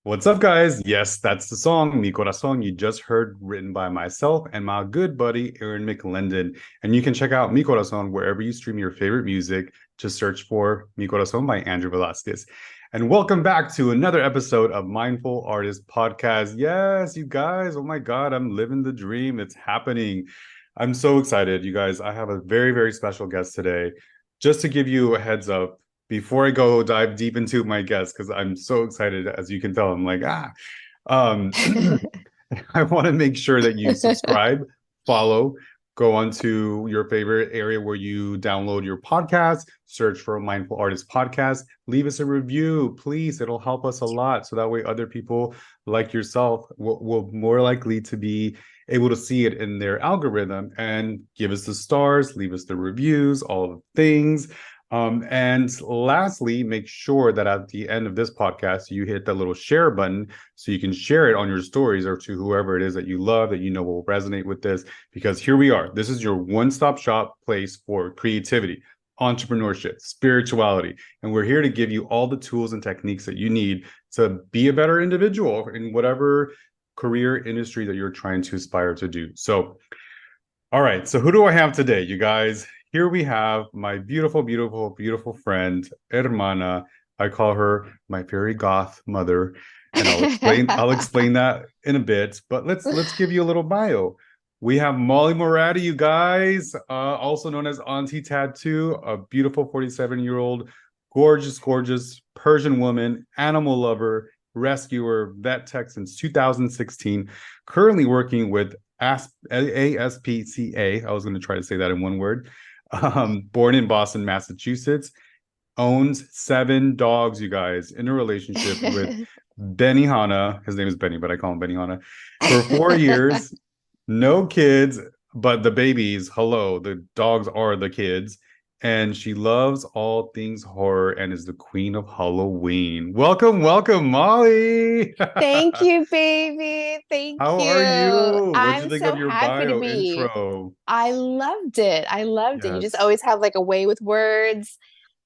What's up, guys? Yes, that's the song, Mi Corazón, you just heard, written by myself and my good buddy, Aaron McLendon. And you can check out Mi Corazón wherever you stream your favorite music. Just search for Mi Corazón by Andrew Velasquez. And welcome back to another episode of Mindful Artist Podcast. Yes, you guys, oh my God, I'm living the dream. It's happening. I'm so excited, you guys. I have a very, very special guest today. Just to give you a heads up, before I go dive deep into my guest, because I'm so excited, as you can tell, I'm like, um, I want to make sure that you subscribe, follow, go onto your favorite area where you download your podcast, search for a Mindful Artist Podcast, leave us a review, please. It'll help us a lot. So that way other people like yourself will more likely to be able to see it in their algorithm and give us the stars, leave us the reviews, all the things. And lastly, make sure that at the end of this podcast, you hit that little share button so you can share it on your stories or to whoever it is that you love, that you know will resonate with this. Because here we are. This is your one-stop shop place for creativity, entrepreneurship, spirituality. And we're here to give you all the tools and techniques that you need to be a better individual in whatever career industry that you're trying to aspire to do. So, all right. So who do I have today, you guys? Here we have my beautiful, beautiful, beautiful friend, Hermana. I call her my fairy goth mother, and I'll explain that in a bit. But let's give you a little bio. We have Mollie Moradi, you guys, also known as Auntie Tattoo, a beautiful 47-year-old, gorgeous, gorgeous Persian woman, animal lover, rescuer, vet tech since 2016, currently working with ASPCA. I was going to try to say that in one word. Born in Boston, Massachusetts, owns 7 dogs, you guys, in a relationship with Benny Hanna. His name is Benny, but I call him Benny Hanna. For 4 years, no kids, but the babies, hello, the dogs are the kids. And she loves all things horror and is the queen of Halloween. Welcome, welcome, Mollie. Thank you, baby. Thank How are you. you? What'd you I'm think so of your happy to bio be. intro? I loved it. I loved it. You just Yes. always have like a way with words,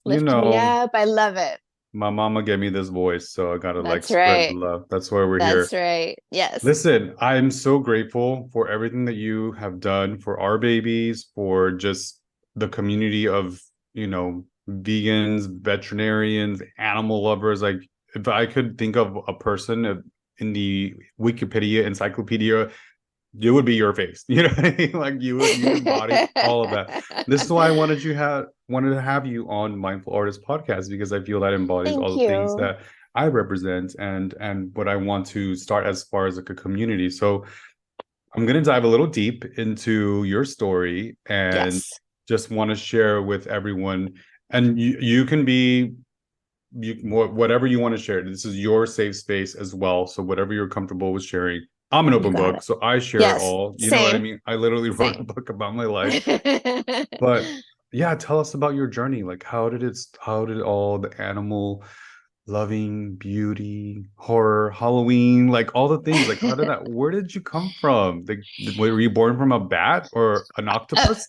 You lift me know, up. I love it. my mama gave me this voice, so I gotta like That's spread the right. love. That's why we're here. That's right. Yes. Listen, I'm so grateful for everything that you have done for our babies, for just the community of, vegans, veterinarians, animal lovers. Like, if I could think of a person in the Wikipedia encyclopedia, it would be your face. You know what I mean? Like you embody all of that. This is why I wanted to have you on Mindful Artist Podcast, because I feel that embodies Thank all the things you. that I represent and what I want to start as far as like a community. So I'm gonna dive a little deep into your story and Yes. just want to share with everyone. And you can be whatever you want to share. This is your safe space as well. So whatever you're comfortable with sharing. I'm an You open got book, it. so I share it Yes. all. You know what I Same. mean? I literally wrote a Same. book about my life. But yeah, tell us about your journey. Like, how did all the animal loving, beauty, horror, Halloween, like all the things, like how did that, where did you come from? Like, were you born from a bat or an Uh, octopus?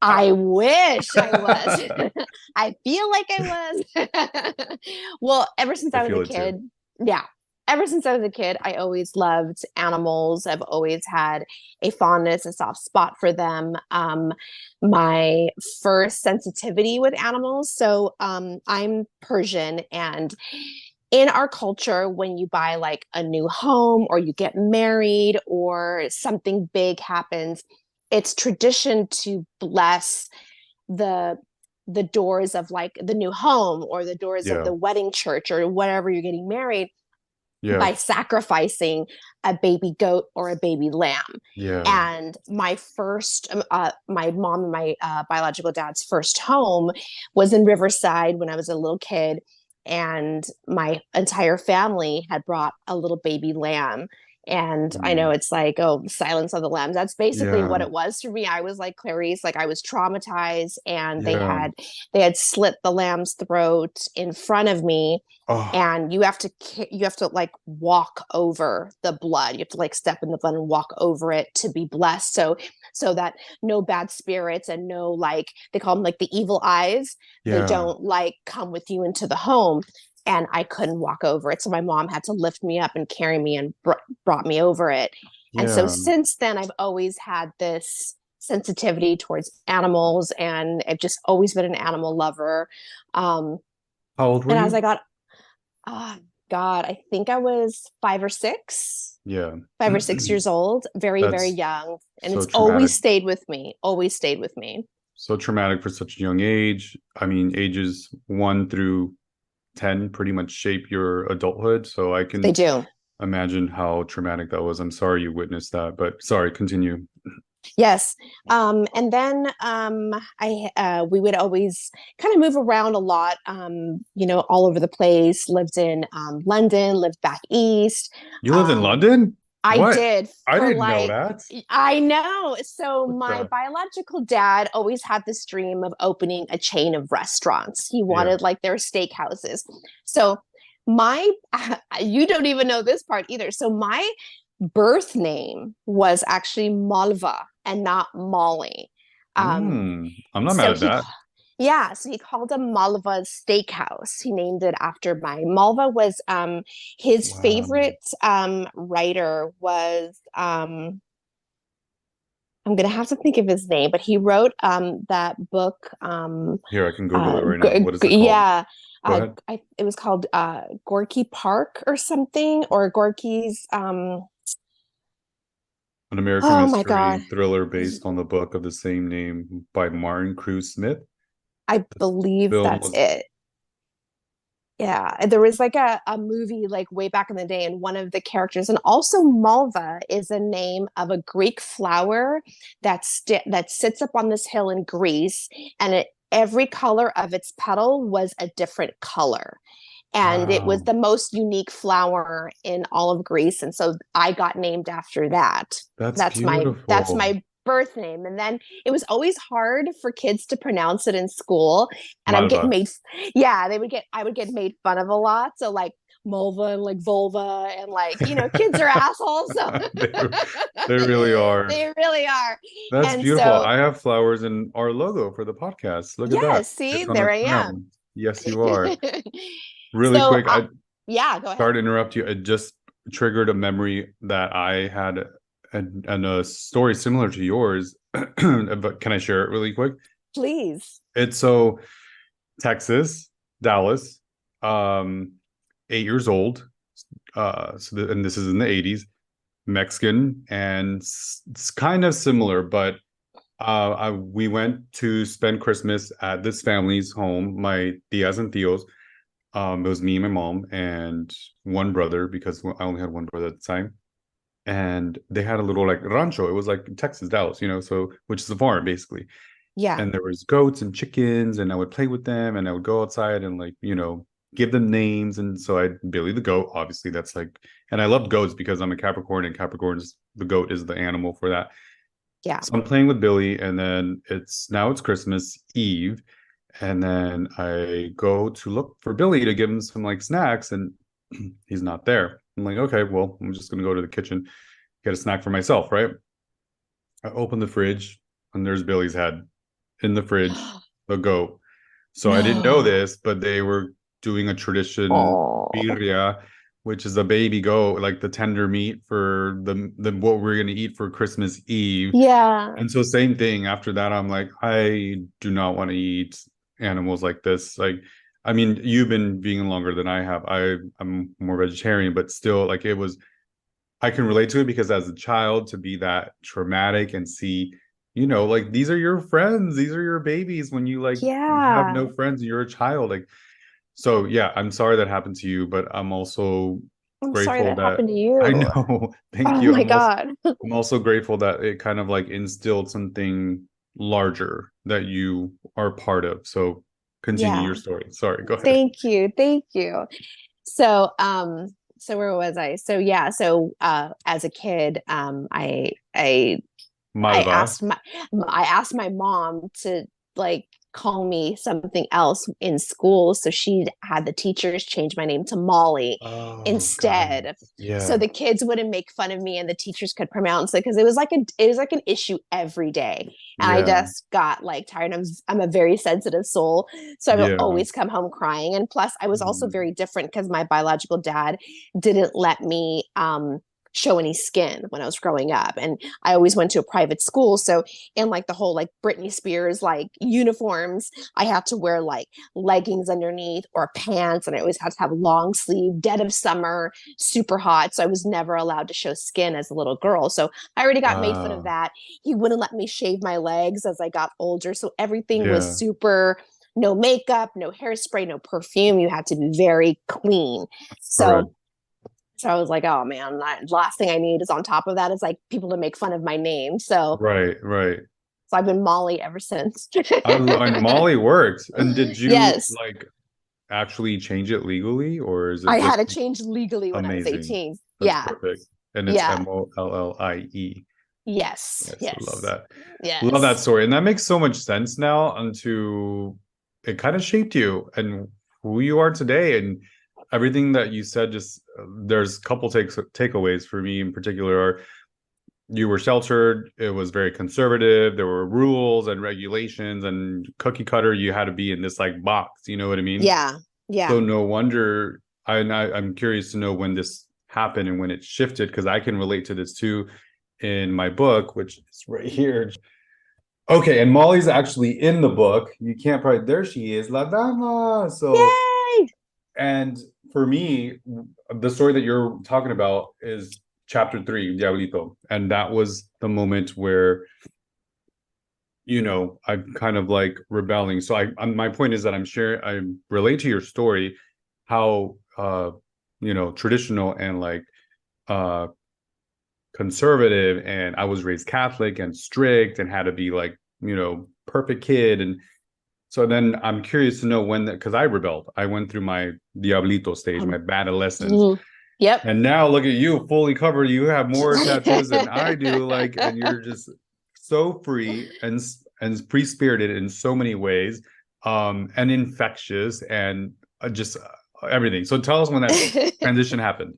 I wish I was. I feel like I was. Well, ever since I I was a feel it too. kid, yeah. Ever since I was a kid, I always loved animals. I've always had a fondness, a soft spot for them. My first sensitivity with animals. So I'm Persian, and in our culture, when you buy like a new home or you get married or something big happens, it's tradition to bless the the doors of like the new home or the doors of Yeah. the wedding church or whatever you're getting married Yeah. by sacrificing a baby goat or a baby lamb. Yeah. And my mom and my biological dad's first home was in Riverside when I was a little kid. And my entire family had brought a little baby lamb. And I know Mm. it's like, oh, Silence of the Lambs. That's basically what Yeah. it was for me. I was like Clarice, like I was traumatized, and Yeah. they had slit the lamb's throat in front of me, Oh, and you have to like walk over the blood. You have to like step in the blood and walk over it to be blessed. So so that no bad spirits and no, like, they call them like the evil eyes, they Yeah. don't like come with you into the home. And I couldn't walk over it, so my mom had to lift me up and carry me and brought me over it. And so Yeah. since then, I've always had this sensitivity towards animals, and I've just always been an animal lover. Um, How old were and as I you? got, oh God, I think I was 5 or 6, Yeah. 5 or 6 years old, very, very That's young. And so it's traumatic. always stayed with me, always stayed with me. So traumatic for such a young age. I mean, ages 1 through 10 pretty much shape your adulthood. So I They can do. imagine how traumatic that was. I'm sorry you witnessed that, but sorry, continue. Yes. And then I we would always kind of move around a lot, all over the place. Lived in London, lived back east. You lived in Um, London? I What? did I for didn't know like, that. I know. So What my the? biological dad always had this dream of opening a chain of restaurants. He Yeah. wanted like their steakhouses. So my, you don't even know this part either. So my birth name was actually Malva and not Molly. Um, I'm not mad so at that. yeah, so he called a Malva Steakhouse. He named it after my Malva was his Wow. favorite writer was I'm gonna have to think of his name, but he wrote that book Here, I can Google it right now. What is it called? yeah, Go ahead. it was called Gorky Park or something, or Gorky's An American oh my God. mystery thriller based on the book of the same name by Martin Cruz Smith. I The believe film that's was, it. Yeah, there was like a movie like way back in the day, and one of the characters, and also Malva is a name of a Greek flower that sits up on this hill in Greece, and every color of its petal was a different color, and it was wow, the most unique flower in all of Greece, and so I got named after that. that's That's my beautiful. birth name. And then it was always hard for kids to pronounce it in school, and I would get Malva. made, yeah, I would get made fun of a lot. So like Mulva and like vulva, and like, kids are assholes, so they, they really are. they really are. That's And beautiful. so I have flowers in our logo for the podcast. Look at yeah, that. see, It's on there our I am. crown. Yes, you are. Really So quick, I yeah, go ahead. sorry to interrupt you. It just triggered a memory that I had and a story similar to yours. But can I share it really quick? Please. It's so Texas, Dallas, um, 8 years old. And this is in the 80s, Mexican, and it's kind of similar, but we went to spend Christmas at this family's home, my tias and tios. It was me and my mom and one brother because I only had one brother at the time. And they had a little like rancho. It was like Texas, Dallas, so which is a farm basically. Yeah. And there was goats and chickens, and I would play with them, and I would go outside and like give them names. And so I Billy the goat, obviously that's like, and I loved goats because I'm a Capricorn, and Capricorns, the goat is the animal for that. Yeah. So I'm playing with Billy, and then it's Christmas Eve, and then I go to look for Billy to give him some like snacks, and he's not there. I'm like, okay, well, I'm just gonna go to the kitchen, get a snack for myself, right? I open the fridge, and there's Billy's head in the fridge, the goat. So I didn't know No. this, but they were doing a tradition Oh. birria, which is a baby goat, like the tender meat for the what we're gonna eat for Christmas Eve. Yeah. And so same thing. After that, I'm like, I do not want to eat animals like this. Like, I mean, you've been vegan longer than I have. I'm more vegetarian, but still, like it was. I can relate to it because as a child, to be that traumatic and see, like these are your friends, these are your babies when you like have Yeah. no friends and you're a child. Like, so yeah, I'm sorry that happened to you, but I'm also I'm sorry grateful that that happened to I you. know. Thank Oh you. my God. I'm also grateful that it kind of like instilled something larger that you are part of. So continue your Yeah. story. Sorry, go ahead. Thank you. Thank you. So where was I? So yeah, so as a kid, I Malva. asked my mom to like call me something else in school. So she had the teachers change my name to Molly Oh, got it. instead. So Yeah. the kids wouldn't make fun of me and the teachers could pronounce it because it was like an issue every day. And I Yeah. just got like tired. I'm a very sensitive soul. So I would Yeah. always come home crying. And plus I was also Mm. very different because my biological dad didn't let me show any skin when I was growing up. And I always went to a private school. So in like the whole like Britney Spears like uniforms, I had to wear like leggings underneath or pants, and I always had to have long sleeve, dead of summer, super hot. So I was never allowed to show skin as a little girl. So I already got made fun of Wow. that. He wouldn't let me shave my legs as I got older. So everything was Yeah. super no makeup, no hairspray, no perfume. You had to be very clean. Correct. So I was like, oh man, last thing I need is on top of that is like people to make fun of my name. Right. Right. So I've been Molly ever since. And Molly worked. And did you Yes. like actually change it legally, or is it I had just to change legally when I was amazing? 18. That's Yeah. perfect. And it's Yeah. Mollie. Yes. Yes, I love Yes. that. Love that Yes. story. And that makes so much sense now into it kind of shaped you and who you are today. And everything that you said, just there's a couple takeaways for me in particular are you were sheltered, it was very conservative, there were rules and regulations and cookie cutter, you had to be in this like box, you know what I mean? Yeah. So Yeah. no wonder I'm curious to know when this happened and when it shifted, because I can relate to this too in my book, which is right here. Okay, and Molly's actually in the book. You can't probably, there she is, La Dama. So, Yay. and for me, the story that you're talking about is chapter 3, Diablito. And that was the moment where, I'm kind of like rebelling. So my point is that I relate to your story, how, traditional and like, uh, conservative, and I was raised Catholic and strict and had to be like, perfect kid. And so then I'm curious to know when that, because I rebelled. I went through my Diablito stage, my Um, bad adolescence. mm, yep. And now look at you, fully covered. You have more tattoos than I do, like, and you're just so free and free-spirited in so many ways, and infectious and just everything. So tell us when that transition happened.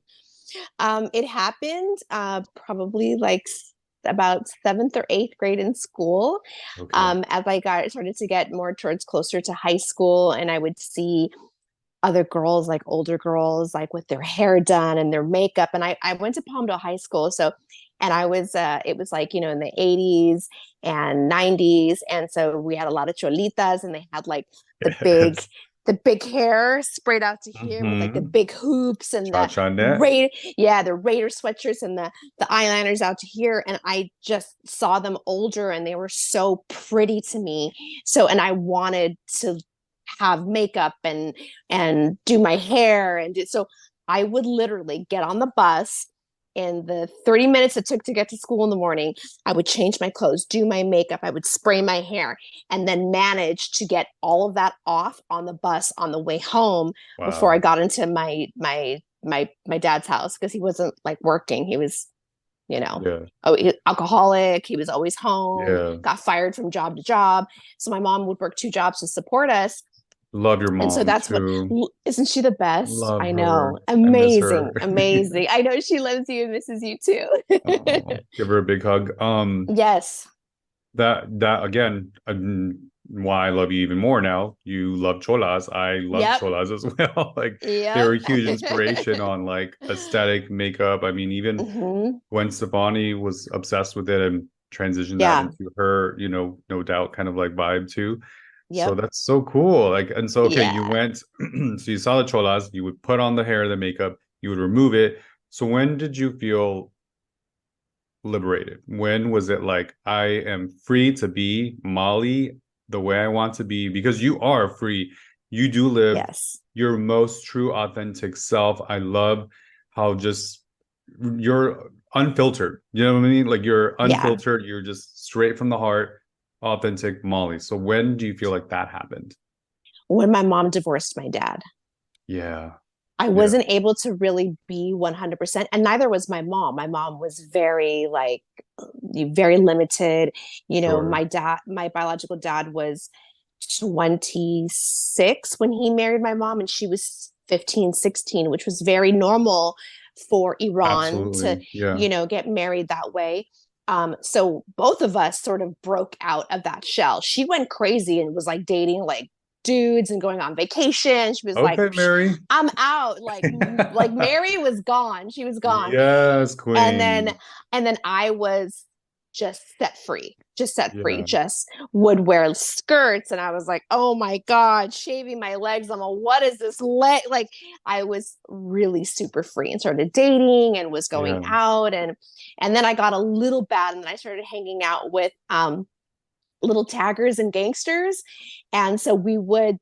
It happened probably like about seventh or eighth grade in school. Okay. As I got started to get more towards closer to high school, and I would see other girls, like older girls, like with their hair done and their makeup. And I went to Palmdale High School, so and I was it was like in the 80s and 90s, and so we had a lot of cholitas, and they had like the big Yes. the big hair sprayed out to here with like the Mm-hmm. big hoops and Cha the cha net. Raider, yeah, the Raider sweatshirts and the eyeliners out to here. And I just saw them older and they were so pretty to me. So, and I wanted to have makeup and do my hair so I would literally get on the bus in the 30 minutes it took to get to school in the morning. I would change my clothes, do my makeup, I would spray my hair, and then manage to get all of that off on the bus on the way home before I Wow. got into my dad's house, because he wasn't like working. He was, you know, Yeah. alcoholic. He was always home, Yeah. got fired from job to job. So my mom would work two jobs to support us. Love your And so mom that's what, too. isn't she the best? Love I her. know. I miss Amazing. her. Amazing. I know she loves you and misses you too. Oh, give her a big hug. Yes. That again, why I love you even more now. You love cholas. I love Yep. cholas as well. Like they Yep. were a huge inspiration on like aesthetic makeup. I mean, even Hmm. Gwen Stefani was obsessed with it and transitioned that Yeah. into her, no doubt kind of like vibe too. So Yep. that's so cool. Like, and so okay, you Yeah. went, so you saw the cholas, you would put on the hair, the makeup, you would remove it. So when did you feel liberated? When was it like, I am free to be Molly the way I want to be? Because you are free. You do live Yes. your most true, authentic self. I love how just you're unfiltered. You know what I mean? Like you're Yeah. unfiltered. You're just straight from the heart, authentic Molly. So when do you feel like that happened? When my mom divorced my dad, Yeah. I Yeah. wasn't able to really be 100%. And neither was my mom. My mom was very, like, very limited. Sure. My biological dad was 26 when he married my mom, and she was 15, 16, which was very normal for Iran to, Absolutely. Yeah. get married that way. So both of us sort of broke out of that shell. She went crazy and was like dating like dudes and going on vacation. She was like, Okay, Mary. I'm out. Like Mary was gone. She was gone. Yes, and then queen. and then I was just set free, Yeah. just would wear skirts, and I was like, oh my god, shaving my legs. I'm like, what is this leg? Like, I was really super free and started dating and was going Yeah. out, and then I got a little bad, and then I started hanging out with little taggers and gangsters, and so we would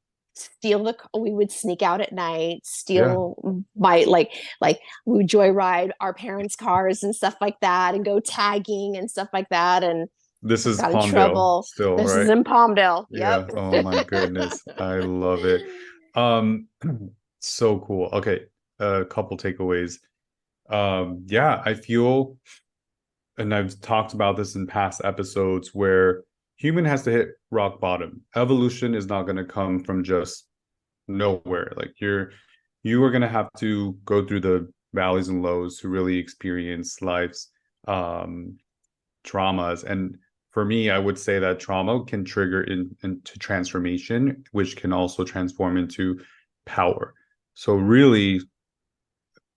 sneak out at night, Yeah. steal my like we would joyride our parents' cars and stuff like that, and go tagging and stuff like that, and This is got in Palmdale trouble. still, This is right? in Palmdale. Yep. Yeah. Oh my goodness. I love it. Um, so cool. Okay. A couple takeaways. Yeah, I feel, and I've talked about this in past episodes, where human has to hit rock bottom. Evolution is not going to come from just nowhere. Like you are going to have to go through the valleys and lows to really experience life's um traumas. And for me, I would say that trauma can trigger into transformation, which can also transform into power. So really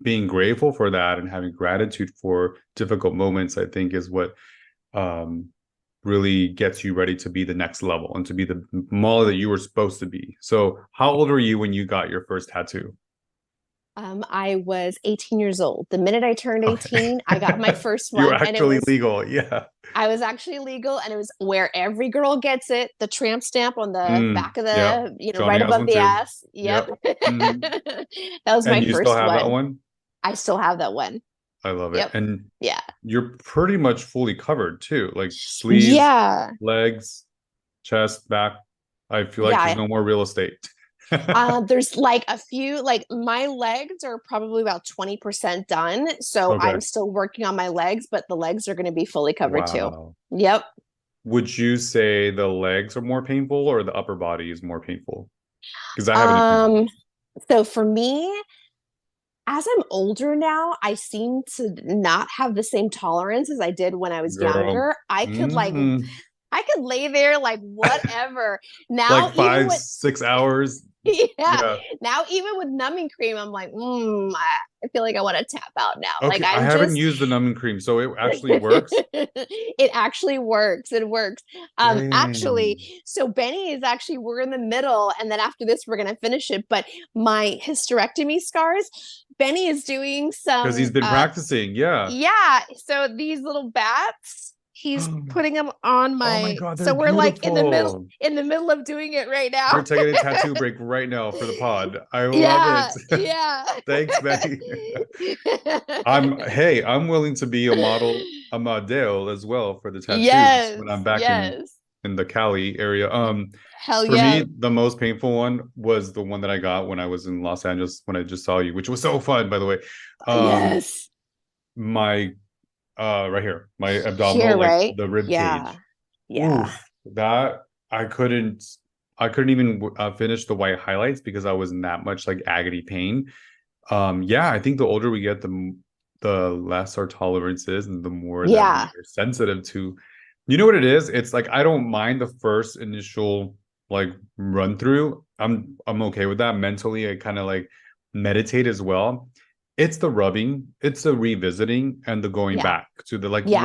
being grateful for that and having gratitude for difficult moments, I think, is what um, really gets you ready to be the next level and to be the Molly that you were supposed to be. So how old were you when you got your first tattoo? I was 18 years old. The minute I turned Okay. 18, I got my first You were one, and actually legal. Yeah. I was actually legal, and it was where every girl gets it, the tramp stamp on the back of Yep. the, Johnny right has above one the too. ass. Yep. Yep. Hmm. That was my And you still first have that one. one? I still have that one. I love it. Yep. And Yeah. you're pretty much fully covered too, like sleeves, Yeah. legs, chest, back. I feel like there's Yeah. no more real estate. There's like a few, like my legs are probably about 20% done. So Okay. I'm still working on my legs, but the legs are going to be fully covered too. Wow. Yep. Would you say the legs are more painful or the upper body is more painful? Because I have an opinion. Um, so for me, as I'm older now, I seem to not have the same tolerance as I did when I was Girl. younger. Mm. I could lay there like whatever. Now, Like even five, with 6 hours. yeah, Yeah. now even with numbing cream, I'm like, I feel like I want to tap out now. Like Okay. I I'm haven't just used the numbing cream, so it actually works. it actually works. It works. Actually, Dang. so Benny is actually, we're in the middle, and then after this, we're gonna finish it. But my hysterectomy scars, Benny is doing Because he's some been practicing. Yeah. yeah, so these little bats, he's putting them on Oh my my, God, they're so we're like beautiful. in the middle of doing it right We're now. taking a tattoo break right now for the pod. I love Yeah, it. yeah. Thanks, Betty. I'm willing to be a model as well for the tattoos when I'm Yes, back yes. in the Cali area. Hell For yeah. me, the most painful one was the one that I got when I was in Los Angeles when I just saw you, which was so fun, by the way. Um, Yes. my right here, my Here, abdominal, like right? the rib Yeah. cage. Yeah. Oof, that I couldn't I couldn't even finish the white highlights because I was in that much like agony pain. Yeah, I think the older we get, the less our tolerance is and the more that we Yeah. are sensitive to. You know what it is? It's like I don't mind the first initial like run through. I'm okay with that. Mentally, I kind of like meditate as well. It's the rubbing, it's the revisiting and the going Yeah. back to the like Yeah.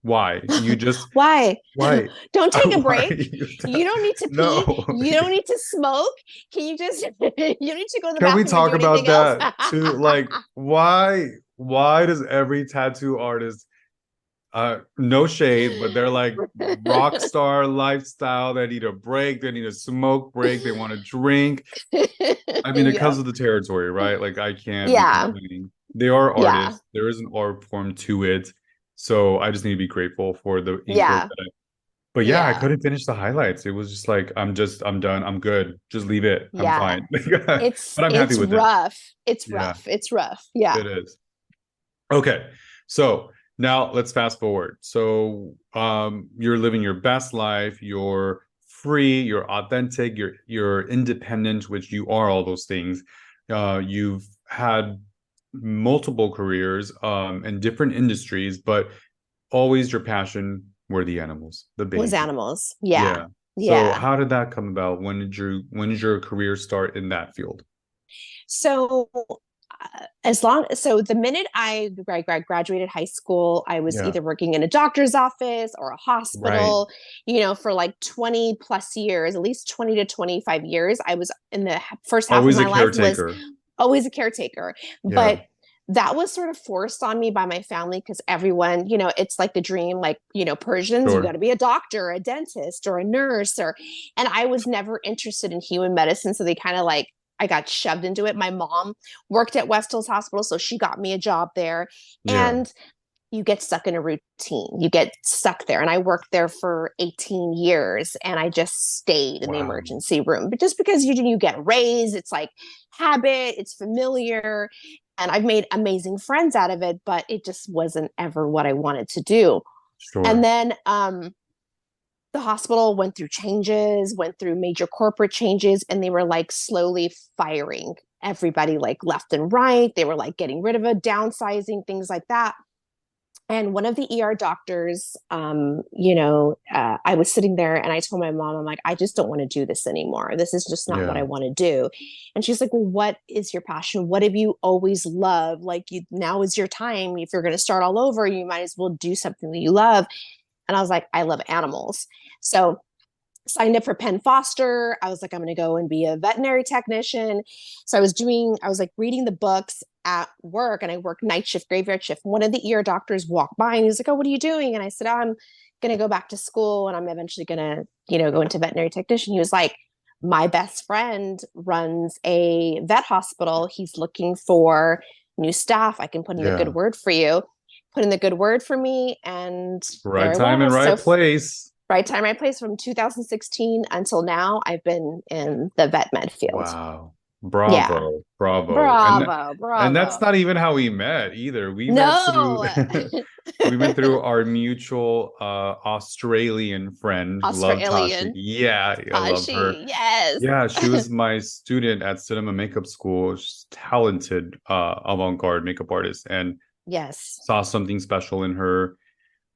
why you just Why? why Don't take a why break. are you You don't need to pee. no. You don't need to smoke. Can you just, you don't need to go to the Can we bathroom or talk do about anything else. that too? Like, why does every tattoo artist, no shade, but they're like rock star lifestyle, they need a break, they need a smoke break, they want to drink. I mean, it comes Yep. with the territory, right? Like I can't be Yeah. complaining. They are Yeah. artists. There is an art form to it. So I just need to be grateful for the ink work Yeah. that I, but yeah, I Yeah. couldn't finish the highlights. It was just like I'm done. I'm good. Just leave it. I'm Yeah. fine. But I'm happy It's with it. rough. It's Yeah, rough. It's rough. Yeah. it is. Okay. So now let's fast forward. So you're living your best life, you're free, you're authentic, you're independent, which you are all those things. You've had multiple careers in different industries, but always your passion were the animals, the Was baby. animals. Yeah. Yeah. So Yeah. how did that come about? When did your career start in that field? So so the minute graduated high school, I was Yeah. either working in a doctor's office or a Right. hospital, for like 20 plus years, at least 20 to 25 years. I was in the first half of Always a my life was caretaker. always a caretaker. Yeah. But that was sort of forced on me by my family because everyone, it's like the dream, like, Persians, you got Sure. to be a doctor, a dentist, or a nurse, and I was never interested in human medicine. So they kind of like, I got shoved into it. My mom worked at West Hills Hospital, so she got me a job there. Yeah. And you get stuck in a routine. You get stuck there. And I worked there for 18 years and I just stayed in the Wow. emergency room. But just because you get raised, it's like habit, it's familiar. And I've made amazing friends out of it, but it just wasn't ever what I wanted to do. And Sure. then the hospital went through changes, went through major corporate changes, and they were like slowly firing everybody like left and right. They were like getting rid of it, downsizing, things like that. And one of the ER doctors, I was sitting there and I told my mom, I'm like, I just don't want to do this anymore. This is just not what Yeah. I want to do. And she's like, well, what is your passion? What have you always loved? Like, now is your time. If you're going to start all over, you might as well do something that you love. And I was like, I love animals. So signed up for Penn Foster. I was like, I'm going to go and be a veterinary technician. So I was like reading the books at work and I worked night shift, graveyard shift. One of the ER doctors walked by and he was like, oh, what are you doing? And I said, oh, I'm going to go back to school and I'm eventually going to, go into veterinary technician. He was like, my best friend runs a vet hospital. He's looking for new staff. I can put in the good Yeah. word for you. Put in the good word for me. And there Right I time and was. right So place. right time, right place from 2016 until now, I've been in the vet med field. Wow. Yeah. Bravo. Bravo. Bravo. And that's Bravo. not even how we met either. We met through No. we met through our mutual Australian friend. Love Tashi. Australian. Yeah, I love her. Tashi. Yes. Yeah, she was my student at cinema makeup school. She's talented avant-garde makeup artist and Yes. saw something special in her,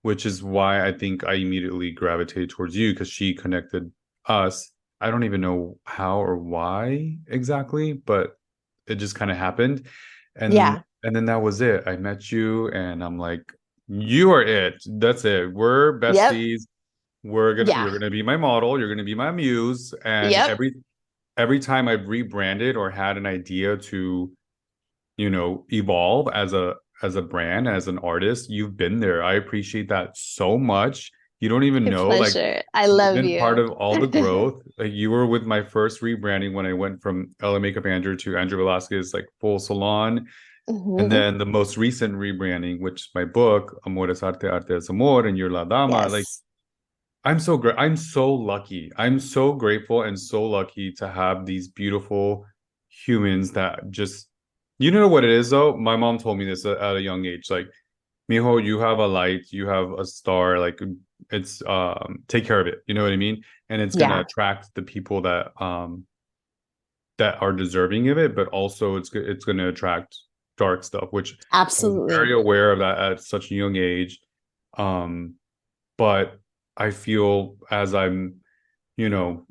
which is why I think I immediately gravitated towards you because she connected us. I don't even know how or why exactly, but it just kind of happened. And Yeah. and then that was it. I met you and I'm like, you are it. That's it. We're Yep. besties. Yeah. You're gonna be my model, you're gonna be my muse. And Yep. every time I've rebranded or had an idea to, evolve as a brand, as an artist, you've been there. I appreciate that so much. You don't even My know, like pleasure. I you've love been part you. of all the growth. Like you were with my first rebranding when I went from LA Makeup Andrew to Andrew Velasquez, like full salon. And Mhm. then the most recent rebranding, which is my book, Amor es Arte, Arte es Amor, and You're La Dama. Like Yes. I'm so great. I'm so lucky. I'm so grateful and so lucky to have these beautiful humans that just, you know what it is though? My mom told me this at a young age. Like, Mijo, you have a light, you have a star. Like, it's take care of it. You know what I mean? And it's gonna Yeah. attract the people that are deserving of it, but also it's gonna attract dark stuff, which I was very Absolutely. aware of that at such a young age. Um, but I feel as I'm, you know,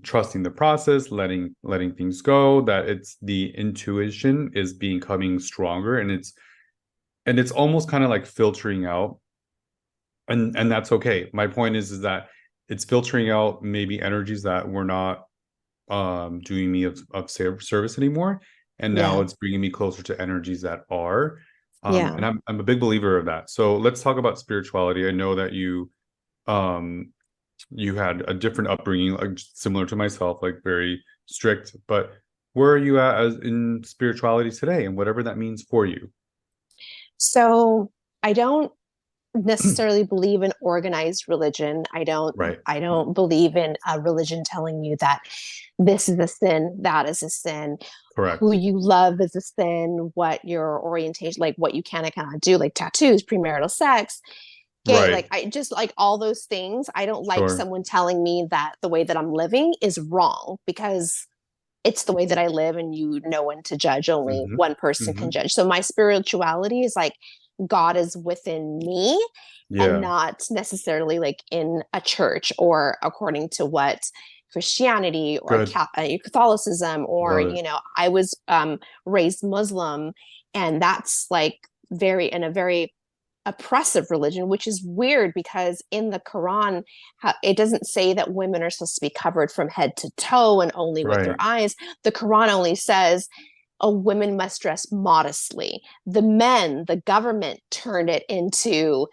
trusting the process, letting things go, that it's the intuition is becoming stronger, and it's almost kind of like filtering out, and that's okay. My point is that it's filtering out maybe energies that were not doing me of service anymore, and now Yeah. it's bringing me closer to energies that are. Yeah. And I'm a big believer of that. So let's talk about spirituality. I know that um you had a different upbringing, like similar to myself, like very strict, but where are you at as in spirituality today and whatever that means for you? So I don't necessarily believe in organized religion. Right. I don't believe in a religion telling you that this is a sin, that is a sin, who Correct. you love is a sin, what your orientation, like what you can and cannot do, like tattoos, premarital sex. gay. Right. Like I just like all those things. I don't like Sure. someone telling me that the way that I'm living is wrong because it's the way that I live and no one to judge, only Hmm. one person can Hmm. judge. So my spirituality is like God is within me and Yeah. not necessarily like in a church or according to what Christianity or Good. Catholicism or, Love it. I was raised Muslim, and that's like very in a very oppressive religion, which is weird because in the Quran, it doesn't say that women are supposed to be covered from head to toe and only with their Right. eyes. The Quran only says a woman must dress modestly. The government turned it into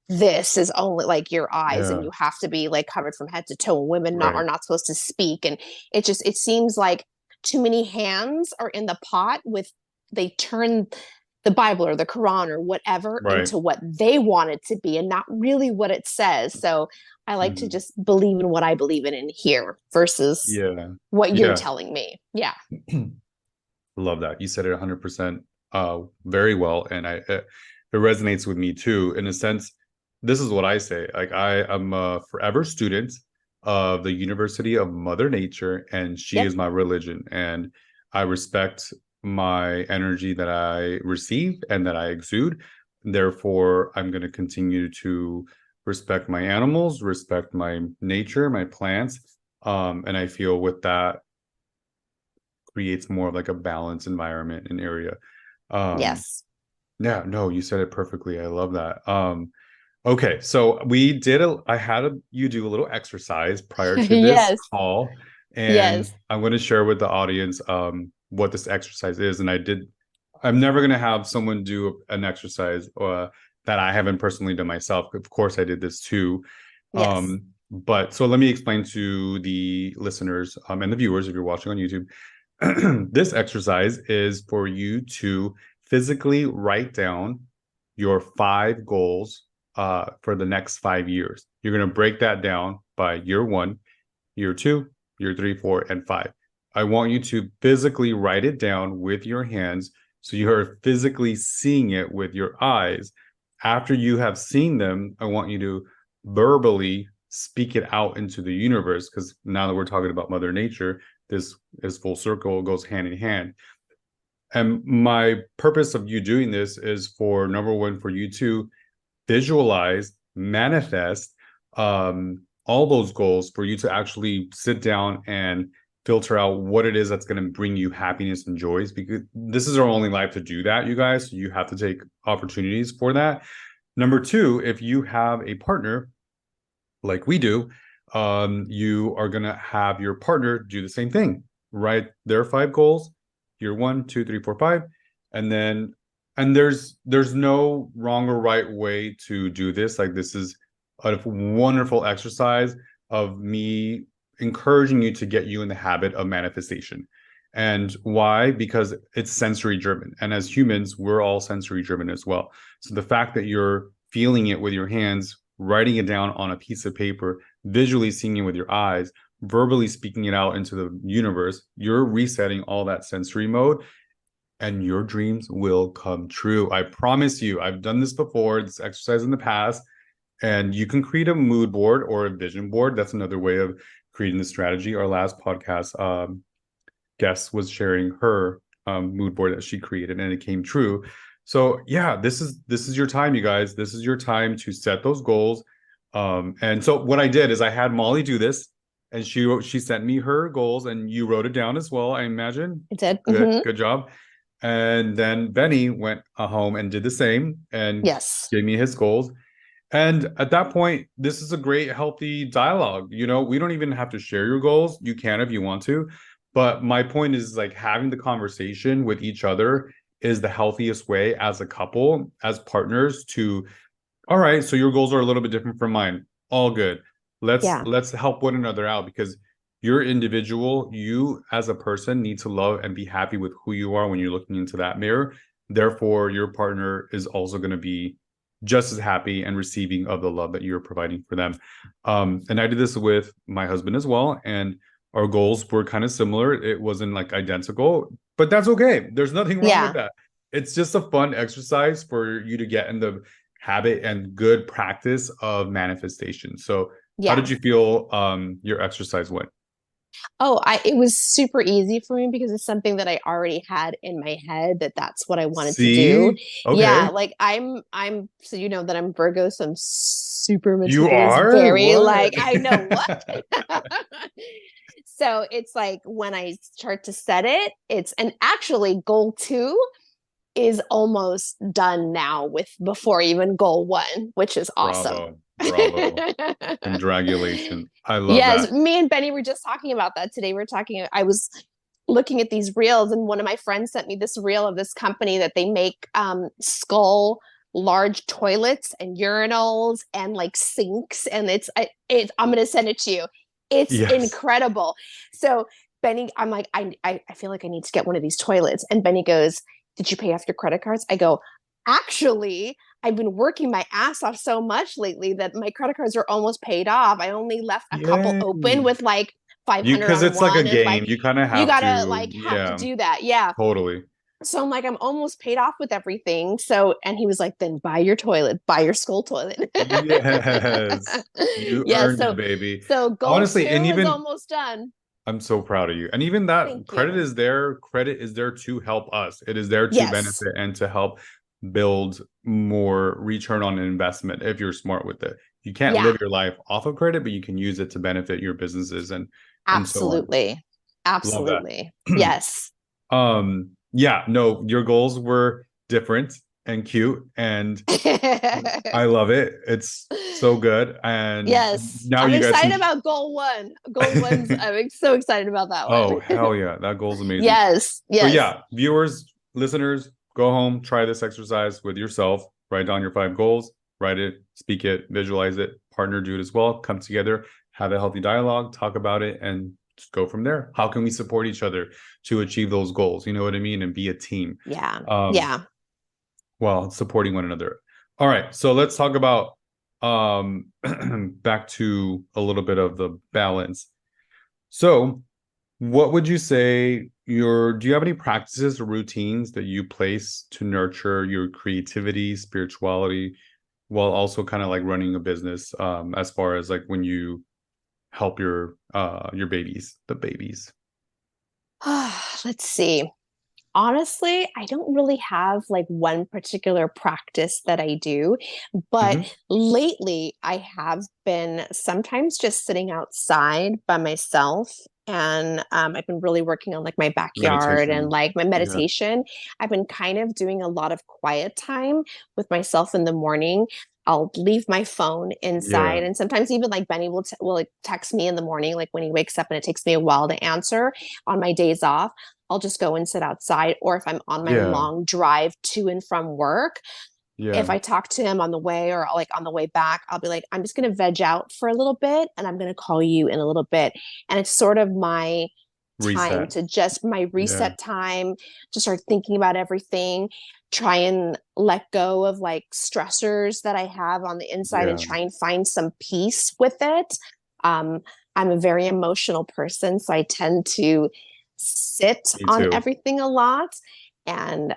this is only like your eyes and Yeah. you have to be like covered from head to toe. Women are Right. not supposed to speak. And it seems like too many hands are in the pot with they turn the Bible or the Quran or whatever Right. into what they want it to be and not really what it says. So I like to Hmm. just believe in what I believe in here versus Yeah. what you're Yeah. telling me. Yeah. Love that. You said it 100% very well. And it resonates with me too. In a sense, this is what I say. Like, I am a forever student of the University of Mother Nature, and she Yep. is my religion. And I respect my energy that I receive and that I exude. Therefore, I'm going to continue to respect my animals, respect my nature, my plants. And I feel with that, creates more of like a balanced environment and area. Um, Yes. yeah, no, you said it perfectly. I love that. Okay, so I had you do a little exercise prior to this Yes. call, and Yes. I'm going to share with the audience what this exercise is. I'm never going to have someone do an exercise that I haven't personally done myself. Of course, I did this too. Yes. But so let me explain to the listeners and the viewers if you're watching on YouTube. This exercise is for you to physically write down your 5 goals for the next 5 years. You're going to break that down by year 1, year 2, year 3, 4, and 5. I want you to physically write it down with your hands so you are physically seeing it with your eyes. After you have seen them, I want you to verbally speak it out into the universe, because now that we're talking about Mother Nature, this is full circle, goes hand in hand. And my purpose of you doing this is for number one, for you to visualize, manifest all those goals, for you to actually sit down and filter out what it is that's going to bring you happiness and joys, because this is our only life to do that, you guys. So you have to take opportunities for that. Number two, if you have a partner like we do, you are going to have your partner do the same thing. Write their 5 goals, year 1, 2, 3, 4, 5, and then there's no wrong or right way to do this. Like, this is a wonderful exercise of me encouraging you to get you in the habit of manifestation. And why? Because it's sensory driven, and as humans, we're all sensory driven as well. So the fact that you're feeling it with your hands, writing it down on a piece of paper, visually seeing it with your eyes, verbally speaking it out into the universe, you're resetting all that sensory mode, and your dreams will come true. I promise you. I've done this before, this exercise in the past, and you can create a mood board or a vision board. That's another way of creating the strategy. Our last podcast guest was sharing her mood board that she created, and it came true. So yeah, this is your time, you guys. This is your time to set those goals. And so what I did is I had Molly do this, and she sent me her goals, and you wrote it down as well, I imagine. It did. Good, Mm-hmm. good job. And then Benny went home and did the same and Yes. gave me his goals. And at that point, this is a great, healthy dialogue. We don't even have to share your goals. You can if you want to. But my point is, like, having the conversation with each other is the healthiest way as a couple, as partners, to, all right, so your goals are a little bit different from mine. All good. Let's Yeah. let's help one another out, because you're individual. You as a person need to love and be happy with who you are when you're looking into that mirror. Therefore, your partner is also going to be just as happy and receiving of the love that you're providing for them. And I did this with my husband as well, and our goals were kind of similar. It wasn't like identical, but that's okay. There's nothing wrong with Yeah. that. It's just a fun exercise for you to get in the habit and good practice of manifestation. So how Yeah. did you feel your exercise went? Oh, it was super easy for me because it's something that I already had in my head that that's what I wanted to do. See? Okay. Yeah, like I'm so you know that I'm Virgo, so I'm super You meticulous, are? very What? like I know what. So it's like when I start to set it, it's and actually goal 2 is almost done now with before even goal 1, which is awesome. Bravo. Bravo. Congratulations. I love Yes, that. me and Benny were just talking about that today. I was looking at these reels, and one of my friends sent me this reel of this company that they make skull large toilets and urinals and like sinks, and I'm gonna send it to you. It's Yes. incredible. So Benny, I'm like, I feel like I need to get one of these toilets, and Benny goes, "Did you pay off your credit cards?" I go, "Actually, I've been working my ass off so much lately that my credit cards are almost paid off. I only left a couple Yay. open with like You 500 because on it's like a one and game. You kind of you have gotta to, like have to yeah, do that. Yeah. totally. So I'm like, I'm almost paid off with everything. So, and he was like, then buy your toilet, buy your skull toilet. Yes. You Yeah. earned it, baby. So goal Honestly, and 2 is even almost done. I'm so proud of you. And even that Thank credit you. is there. Credit is there to help us. It is there to Yes. benefit and to help build more return on investment if you're smart with it. You can't Yeah. live your life off of credit, but you can use it to benefit your businesses and so on. Absolutely. Love Absolutely. that. Yes. Yeah, no, your goals were different and cute and I love it. It's so good. And Yes. now I'm you guys excited can about goal 1. Goal 1's, I'm so excited about that Oh, one. hell yeah. That goal's amazing. Yes. But Yes. yeah, viewers, listeners, go home, try this exercise with yourself, write down your 5 goals, write it, speak it, visualize it, partner do it as well, come together, have a healthy dialogue, talk about it, and just go from there. How can we support each other to achieve those goals? You know what I mean? And be a team. Yeah. Um, Yeah. while supporting one another. All right, so let's talk about back to a little bit of the balance. So, what would you say do you have any practices or routines that you place to nurture your creativity, spirituality, while also kind of like running a business, as far as like when you help your babies, the babies? Let's see. Honestly, I don't really have like one particular practice that I do, but Hmm. lately I have been sometimes just sitting outside by myself. And I've been really working on like my backyard and Meditation. like my Yeah. meditation. I've been kind of doing a lot of quiet time with myself in the morning. I'll leave my phone Yeah. inside, and sometimes even like Benny will like, text me in the morning, like when he wakes up, and it takes me a while to answer on my days off. I'll just go and sit outside. Or if I'm on my Yeah. long drive to and from work, if Yeah. I talk to him on the way or like on the way back, I'll be like, I'm just going to veg out for a little bit and I'm going to call you in a little bit. And it's sort of my time Reset. to just my Yeah. reset time to start thinking about everything, try and let go of like stressors that I have on the inside and Yeah. try and find some peace with it. Um, I'm a very emotional person, so I tend to sit Me on too. everything a lot. And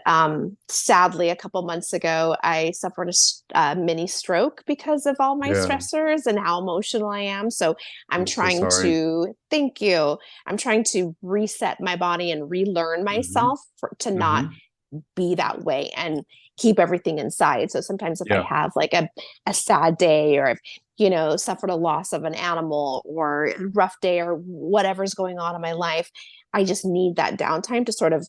sadly, a couple months ago, I suffered a mini stroke because of all my Yeah. stressors and how emotional I am. So I'm I'm so trying sorry. to, thank you. I'm trying to reset my body and relearn Hmm. myself to not Hmm. be that way and keep everything inside. So sometimes if I Yeah. have like a sad day or if, suffered a loss of an animal or a rough day or whatever's going on in my life, I just need that downtime to sort of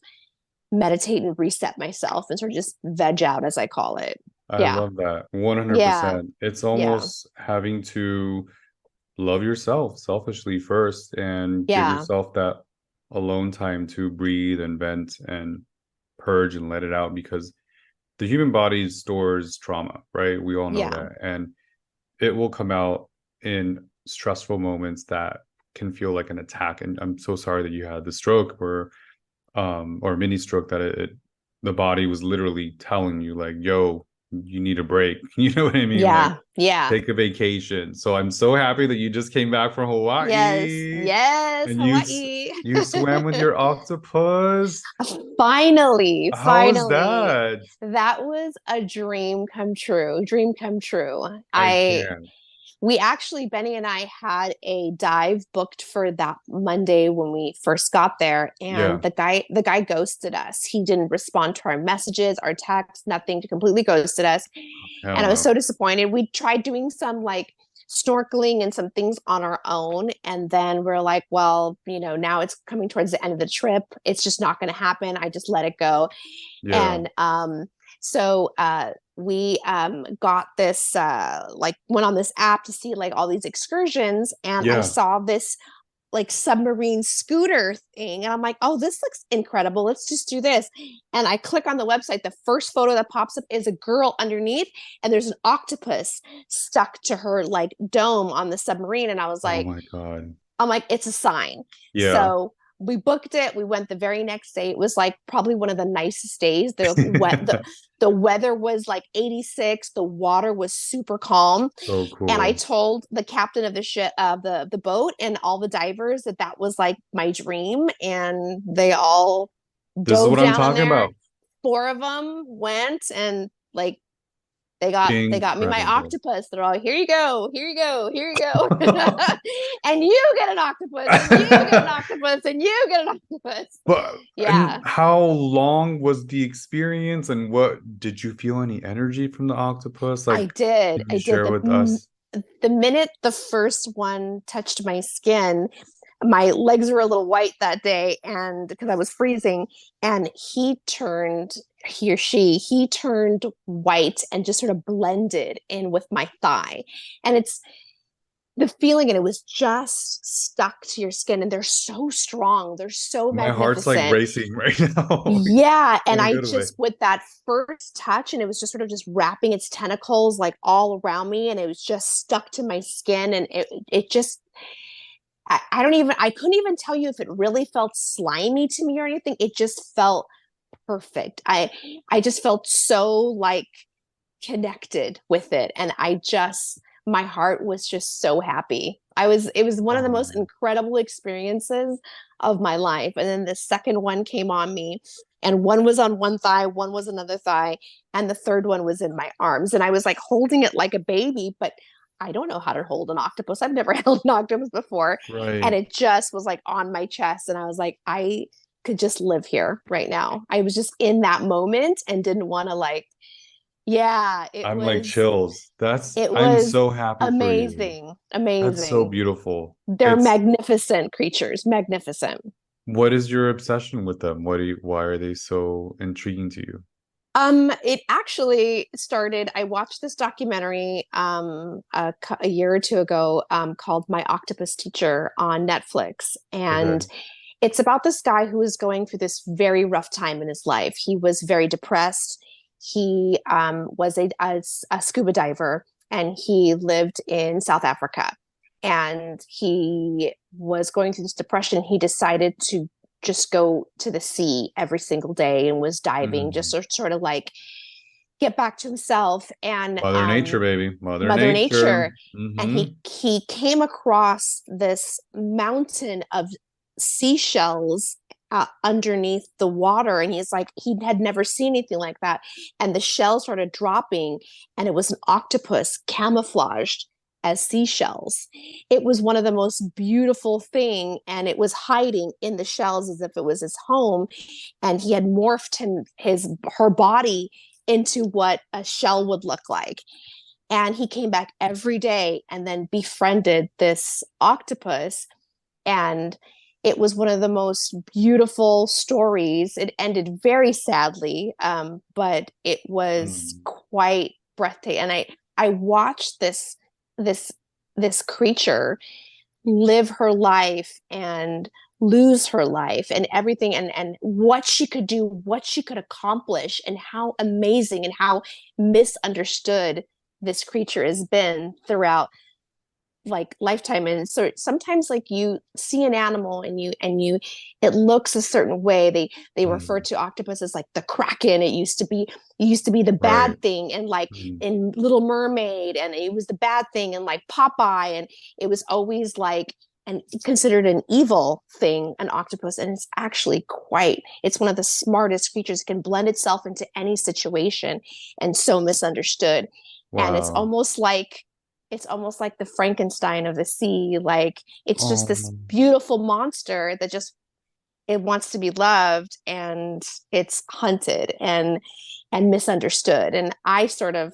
meditate and reset myself and sort of just veg out, as I call it. I Yeah. love that. Yeah. 100%. It's Yeah. almost having to love yourself selfishly first and give Yeah. yourself that alone time to breathe and vent and purge and let it out because the human body stores trauma, right? We all know Yeah. that. And it will come out in stressful moments that can feel like an attack. And I'm so sorry that you had the stroke or mini stroke that the body was literally telling you like, yo, you need a break. You know what I mean? Like Yeah. Yeah. take a vacation. So I'm so happy that you just came back from Yes. Hawaii Yes. and Hawaii. you swam with your octopus. Finally, How was finally. that? That was a dream come true. Dream come true. I I can't. We actually, Benny and I had a dive booked for that Monday when we first got there, and Yeah. the guy ghosted us. He didn't respond to our messages, our texts, nothing, to completely ghosted us. Hell And I was no. so disappointed. We tried doing some like snorkeling and some things on our own, and then we're like, well, now it's coming towards the end of the trip. It's just not going to happen. I just let it go. Yeah. And so we got this like went on this app to see like all these excursions, and I Yeah. saw this like submarine scooter thing, and I'm like, oh, this looks incredible, let's just do this. And I click on the website, the first photo that pops up is a girl underneath, and there's an octopus stuck to her like dome on the submarine, and I was Oh like, my God. I'm like, it's a sign. Yeah. So we booked it. We went the very next day. It was like probably one of the nicest days. The weather was like 86. The water was super calm. So And I cool. told the captain of the ship, the boat, and all the divers that that was like my dream. And they all This is dove what I'm down in talking there. about. 4 of them went, and like they got me my Incredible. octopus. They're all, here you go, here you go, here you go. And you get an octopus, and you get an octopus, and you get an octopus. But and Yeah, how long was the experience and what did you feel any energy from the octopus? I Like, did. can you I did. share with us? The minute the first one touched my skin, my legs were a little white that day, and because I was freezing, and he turned white and just sort of blended in with my thigh. And it's the feeling, and it was just stuck to your skin, and they're so strong, they're so My heart's like magnificent. racing right now Yeah, and in a I good way. just, with that first touch, and it was just sort of just wrapping its tentacles like all around me, and it was just stuck to my skin, and it just, I don't even, I couldn't even tell you if it really felt slimy to me or anything. It just felt perfect. I just felt so like connected with it, and my heart was just so happy. It was one of the most Oh, incredible experiences of my life. And then the second one came on me, and one was on one thigh, one was another thigh, and the third one was in my arms, and I was like holding it like a baby. But I don't know how to hold an octopus. I've never held an octopus before. And right. it just was like on my chest, and I was like, I could just live here right now. I was just in that moment and didn't want to like, yeah, I'm like chills. it I'm was so happy for you. amazing. That's so Amazing. beautiful. They're It's magnificent creatures, magnificent. what is your obsession with them? Why are they so intriguing to you? It actually started, I watched this documentary a year or two ago called My Octopus Teacher on Netflix. Okay. And it's about this guy who was going through this very rough time in his life. He was very depressed. He was a scuba diver, and he lived in South Africa. And he was going through this depression. He decided to just go to the sea every single day and was diving, just Mhm. sort of like get back to himself. And Mother Nature, baby. Mother Mother Nature. Nature. And Hmm. he came across this mountain of seashells underneath the water, and he's like, he had never seen anything like that. And the shells started dropping, and it was an octopus camouflaged as seashells. It was one of the most beautiful thing, and it was hiding in the shells as if it was his home. And he had morphed her body into what a shell would look like. And he came back every day and then befriended this octopus. And it was one of the most beautiful stories. It ended very sadly, but it was Mm. quite breathtaking. And I watched this this creature live her life and lose her life and everything, and what she could do, what she could accomplish, and how amazing and how misunderstood this creature has been throughout like Lifetime, and so sometimes like you see an animal and you it looks a certain way. They refer Mm, to octopus as like the Kraken. It used to be the right. bad thing, and like Mm, in Little Mermaid, and it was the bad thing and like Popeye, and it was always like and considered an evil thing, an octopus. And it's actually it's one of the smartest creatures. It can blend itself into any situation, and so misunderstood. And wow. it's almost like the Frankenstein of the sea. Like it's just this Um, beautiful monster that just it wants to be loved, and it's hunted and misunderstood. And I sort of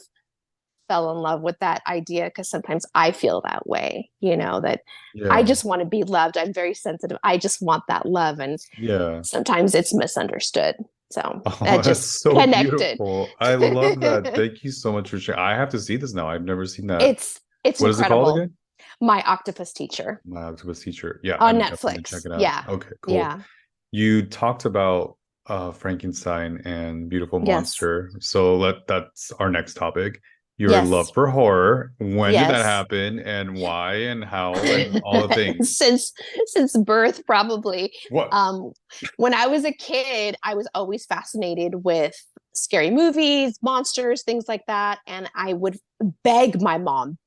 fell in love with that idea because sometimes I feel that way, that I yeah. just want to be loved. I'm very sensitive. I just want that love. And Yeah. sometimes it's misunderstood. So Oh, that that's just so connected. beautiful. I love that. Thank you so much for sharing. I have to see this now. I've never seen that. it's What is it called incredible. again? My Octopus Teacher My Octopus Teacher. Yeah, on I'm definitely gonna check Netflix. it out. Yeah. Okay, cool. Yeah. You talked about Frankenstein and Beautiful Yes. Monster. So that's our next topic. Your love Yes. for horror. When did that Yes. happen and why and how and all the things? since birth, probably. What? um when I was a kid, I was always fascinated with scary movies, monsters, things like that, and I would beg my mom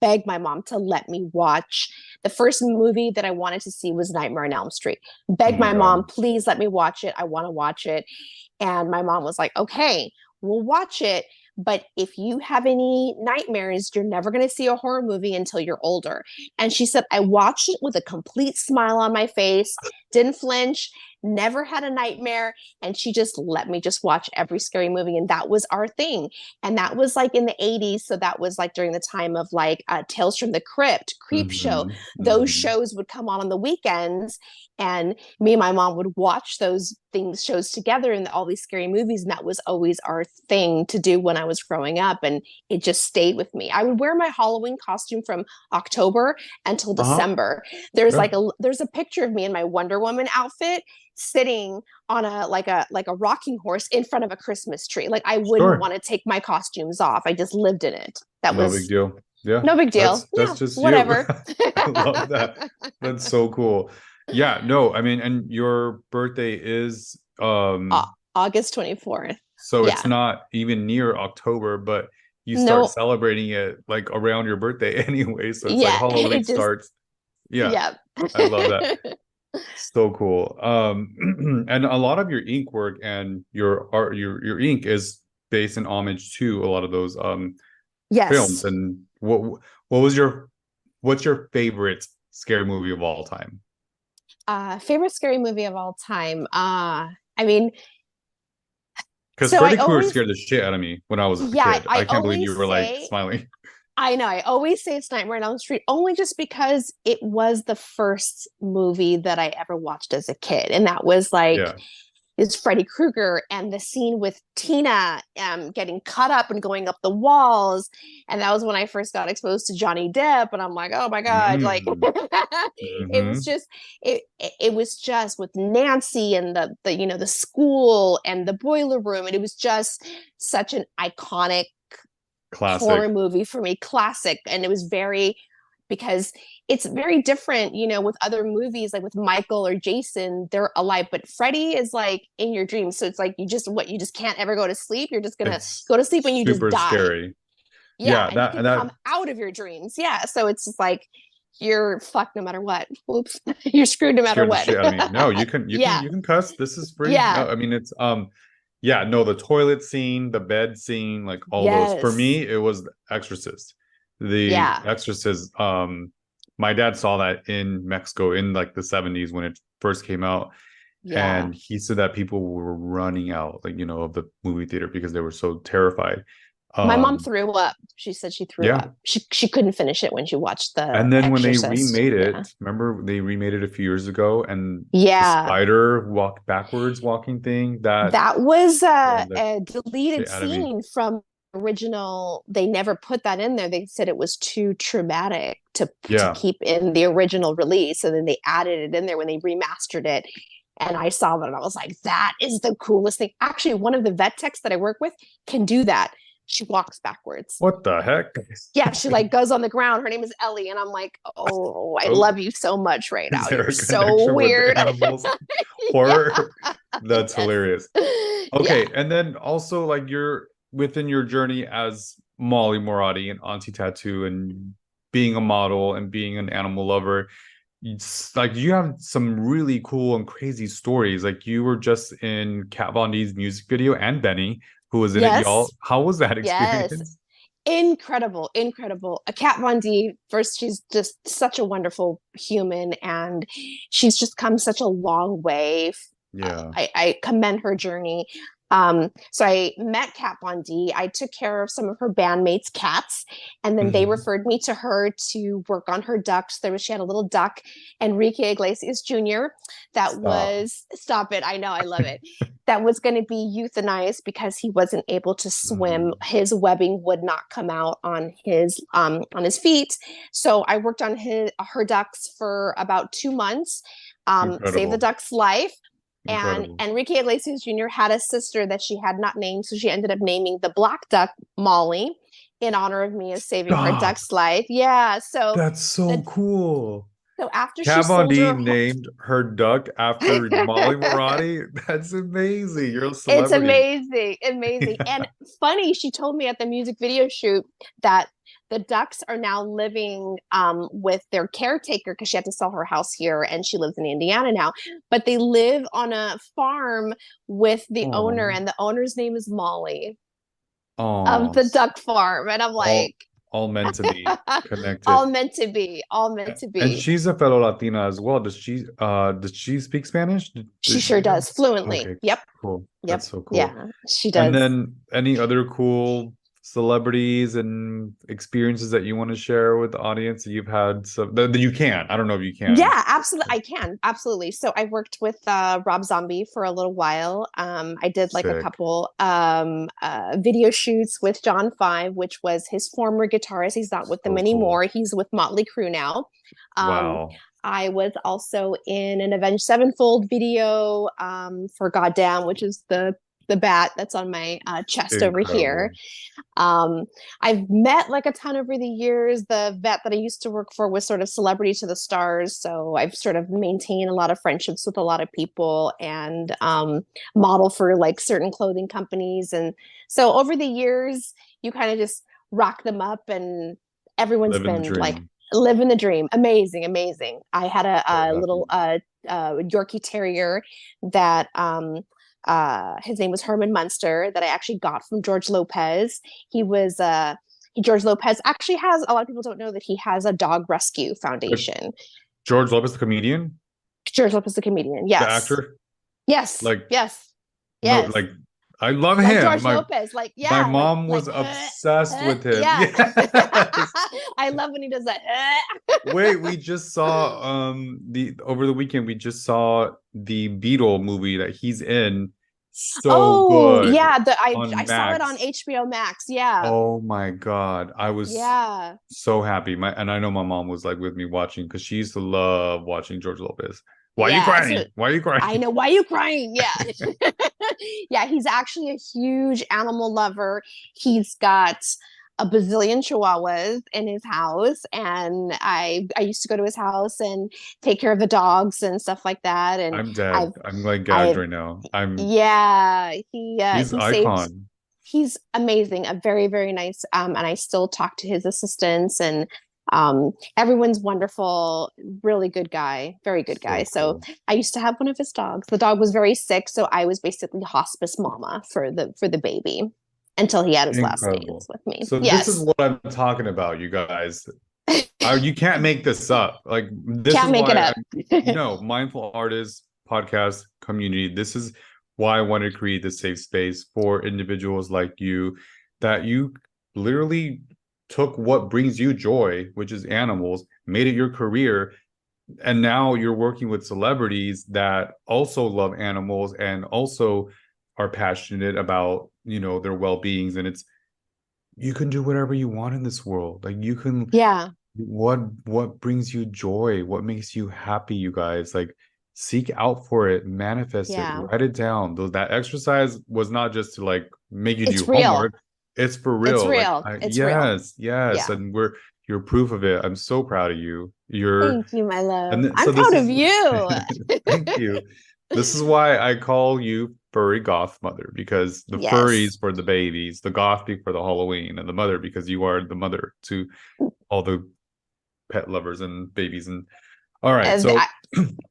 to let me watch. The first movie that I wanted to see was Nightmare on Elm Street. Oh Beg my my mom, God. please let me watch it, I want to watch it. And my mom was like, okay, we'll watch it. But if you have any nightmares, you're never going to see a horror movie until you're older. And she said, I watched it with a complete smile on my face, didn't flinch, never had a nightmare. And she just let me just watch every scary movie. And that was our thing. And that was like in the 80s. So that was like during the time of like Tales from the Crypt, Creep Show. Hmm. Those Hmm. shows would come on the weekends. And me and my mom would watch those shows together, and all these scary movies. And that was always our thing to do when I was growing up. And it just stayed with me. I would wear my Halloween costume from October until Uh-huh. December. Yeah. There's a picture of me in my Wonder Woman outfit sitting on a rocking horse in front of a Christmas tree. Like I wouldn't Sure. want to take my costumes off. I just lived in it. That No big was deal. Yeah. no big deal. That's Yeah, just you. whatever. I love that. That's so cool. Yeah, no, I mean, and your birthday is August 24th. so it's Yeah. not even near October, but you start No. celebrating it like around your birthday anyway. So it's like Yeah. Halloween It just starts. Yeah, yeah. I love that. So cool. And a lot of your ink work and your art, your ink is based in homage to a lot of those films. Yes. And what was your what's your favorite scary movie of all time? Favorite scary movie of all time. I mean, Because so I Freddy Krueger always scared the shit out of me when I was a yeah, kid. I I can't believe always you were like say smiling. I know. I always say it's Nightmare on Elm Street only just because it was the first movie that I ever watched as a kid. And that was like Yeah. is Freddy Krueger, and the scene with Tina getting cut up and going up the walls. And that was when I first got exposed to Johnny Depp. And I'm like, oh my God, like Mm. it was Hmm. just it was just with Nancy and the school and the boiler room. And it was just such an iconic horror Classic. movie for me, classic. And it was very because it's very different, with other movies, like with Michael or Jason, they're alive, but Freddy is like in your dreams. So it's like you just can't ever go to sleep. You're just gonna It's go to sleep and you just super die. scary. Yeah, Yeah, and you that can that come out of your dreams. Yeah, so it's just like you're fucked no matter what. Oops, you're screwed no matter scared the what. shit out of me. No, you can you can Yeah, you can cuss. This is free. yeah, No, I mean it's yeah, no, the toilet scene, the bed scene, like all those. For yes, me, it was The Exorcist. The yeah, Exorcist, my dad saw that in Mexico in like the 70s when it first came out. yeah. And he said that people were running out, like, of the movie theater because they were so terrified. My mom Um, threw up. She said she threw yeah. up. She couldn't finish it when she watched The And then when they Exorcist. remade Yeah. it, remember they remade it a few years ago, and the Yeah. spider walk backwards walking thing that That was scared the a deleted shit out of me. scene from original. They never put that in there. They said it was too traumatic to Yeah. keep in the original release. So then they added it in there when they remastered it. And I saw that and I was like, that is the coolest thing. Actually, one of the vet techs that I work with can do that. She walks backwards. What the heck? Yeah, she like goes on the ground. Her name is Ellie, and I'm like, oh, I Oh, love you so much right is now. there You're a so connection with weird. animals? Yeah. Horror? That's Yes. hilarious. Yeah. Okay, and then also like you're within your journey as Mollie Moradi and Auntie Tattoo and being a model and being an animal lover, it's like you have some really cool and crazy stories. Like you were just in Kat Von D's music video and Benny, who was in it, y'all. Yes. How was that Yes. experience? Incredible, incredible. A Kat Von D, first, she's just such a wonderful human, and she's just come such a long way. Yeah, I commend her journey. So I met Kat Von D. I took care of some of her bandmates' cats, and then they Mhm. referred me to her to work on her ducks. She had a little duck, Enrique Iglesias Jr. That Stop. was stop it. I know, I love it. That was going to be euthanized because he wasn't able to swim. Mhm. His webbing would not come out on his feet. So I worked on her ducks for about 2 months. Saved the Incredible. duck's life. And Incredible. Enrique Iglesias Jr. had a sister that she had not named, so she ended up naming the black duck Molly in honor of me as saving her Stop. duck's life. Yeah. So That's so the cool. so after she Kat Von sold D her, named her duck after Mollie Moradi. That's amazing. You're a it's celebrity. amazing, amazing, Yeah. and funny. She told me at the music video shoot that the ducks are now living with their caretaker because she had to sell her house here and she lives in Indiana now. But they live on a farm with the owner, Oh, and the owner's name is Molly of oh, the duck farm. And I'm all like, all meant to be connected. all meant to be, all meant to And be. she's a fellow Latina as well. Does she speak Spanish? She sure does fluently. Okay, Yep, cool. yep, That's so cool. yeah, she And does. then any other cool celebrities and experiences that you want to share with the audience that you've had that you can. I don't know if you can. Yeah, absolutely. I can. Absolutely. So I worked with Rob Zombie for a little while. I did like a Sick. couple video shoots with John Five, which was his former guitarist. He's not with them So cool. anymore. He's with Motley Crue now. Um, Wow. I was also in an Avenged Sevenfold video for Goddamn, which is the bat that's on my chest over here. Incredible. Um, I've met like a ton over the years. The vet that I used to work for was sort of celebrity to the stars. So I've sort of maintained a lot of friendships with a lot of people and model for like certain clothing companies. And so over the years, you kind of just rock them up and everyone's Living the been like dream. living the dream. Amazing, amazing. I had So a little happy. Yorkie Terrier that his name was Herman Munster that I actually got from George Lopez. He was George Lopez actually has a lot of people don't know that he has a dog rescue Like foundation. George Lopez, the comedian, George Lopez, the comedian. the Yes, actor. yes, Like yes, no, yes. like I love Like him. George My Lopez, like my yeah, mom was obsessed with him. yeah. Yes. I love when he does that. Wait, we just saw the over the weekend we just saw the Beetle movie that he's in. So Oh good yeah, I on saw it on Max. HBO Max. Yeah, Oh my God. I was yeah. so happy. And I know my mom was like with me watching because she used to love watching George Lopez. Why are you Yeah, so crying? Why are you crying? I know why are you crying. Yeah. Yeah, he's actually a huge animal lover. He's got a bazillion chihuahuas in his house, and I used to go to his house and take care of the dogs and stuff like that. And I'm dead. I've I'm like gagged I've right now. I'm yeah, he's he saved. icon. He's amazing, a very very nice. And I still talk to his assistants and everyone's wonderful, really good guy, very good guy. So So cool. I used to have one of his dogs. The dog was very sick, so I was basically hospice mama for the baby until he had his last dance Incredible. with me. So this is Yes. what I'm talking about, you guys. You can't make this up. Like this Can't is make it why up. no mindful artist podcast community. This is why I want to create this safe space for individuals like you that you literally took what brings you joy, which is animals, made it your career, and now you're working with celebrities that also love animals and also are passionate about, their well-beings. And it's you can do whatever you want in this world. Like you can Yeah, what brings you joy, what makes you happy, you guys, like seek out for it, manifest it, yeah. write it down. Though that exercise was not just to like make you do It's real. homework. It's for It's real. Like, real. It's real. yes, yes, Yeah. and you're proof of it. I'm so proud of you. Thank you, my And love. then, I'm so this proud of is, you. thank you. This is why I call you furry goth mother, because the Yes. furries for the babies, the gothy for the Halloween, and the mother because you are the mother to all the pet lovers and babies. And all right, And so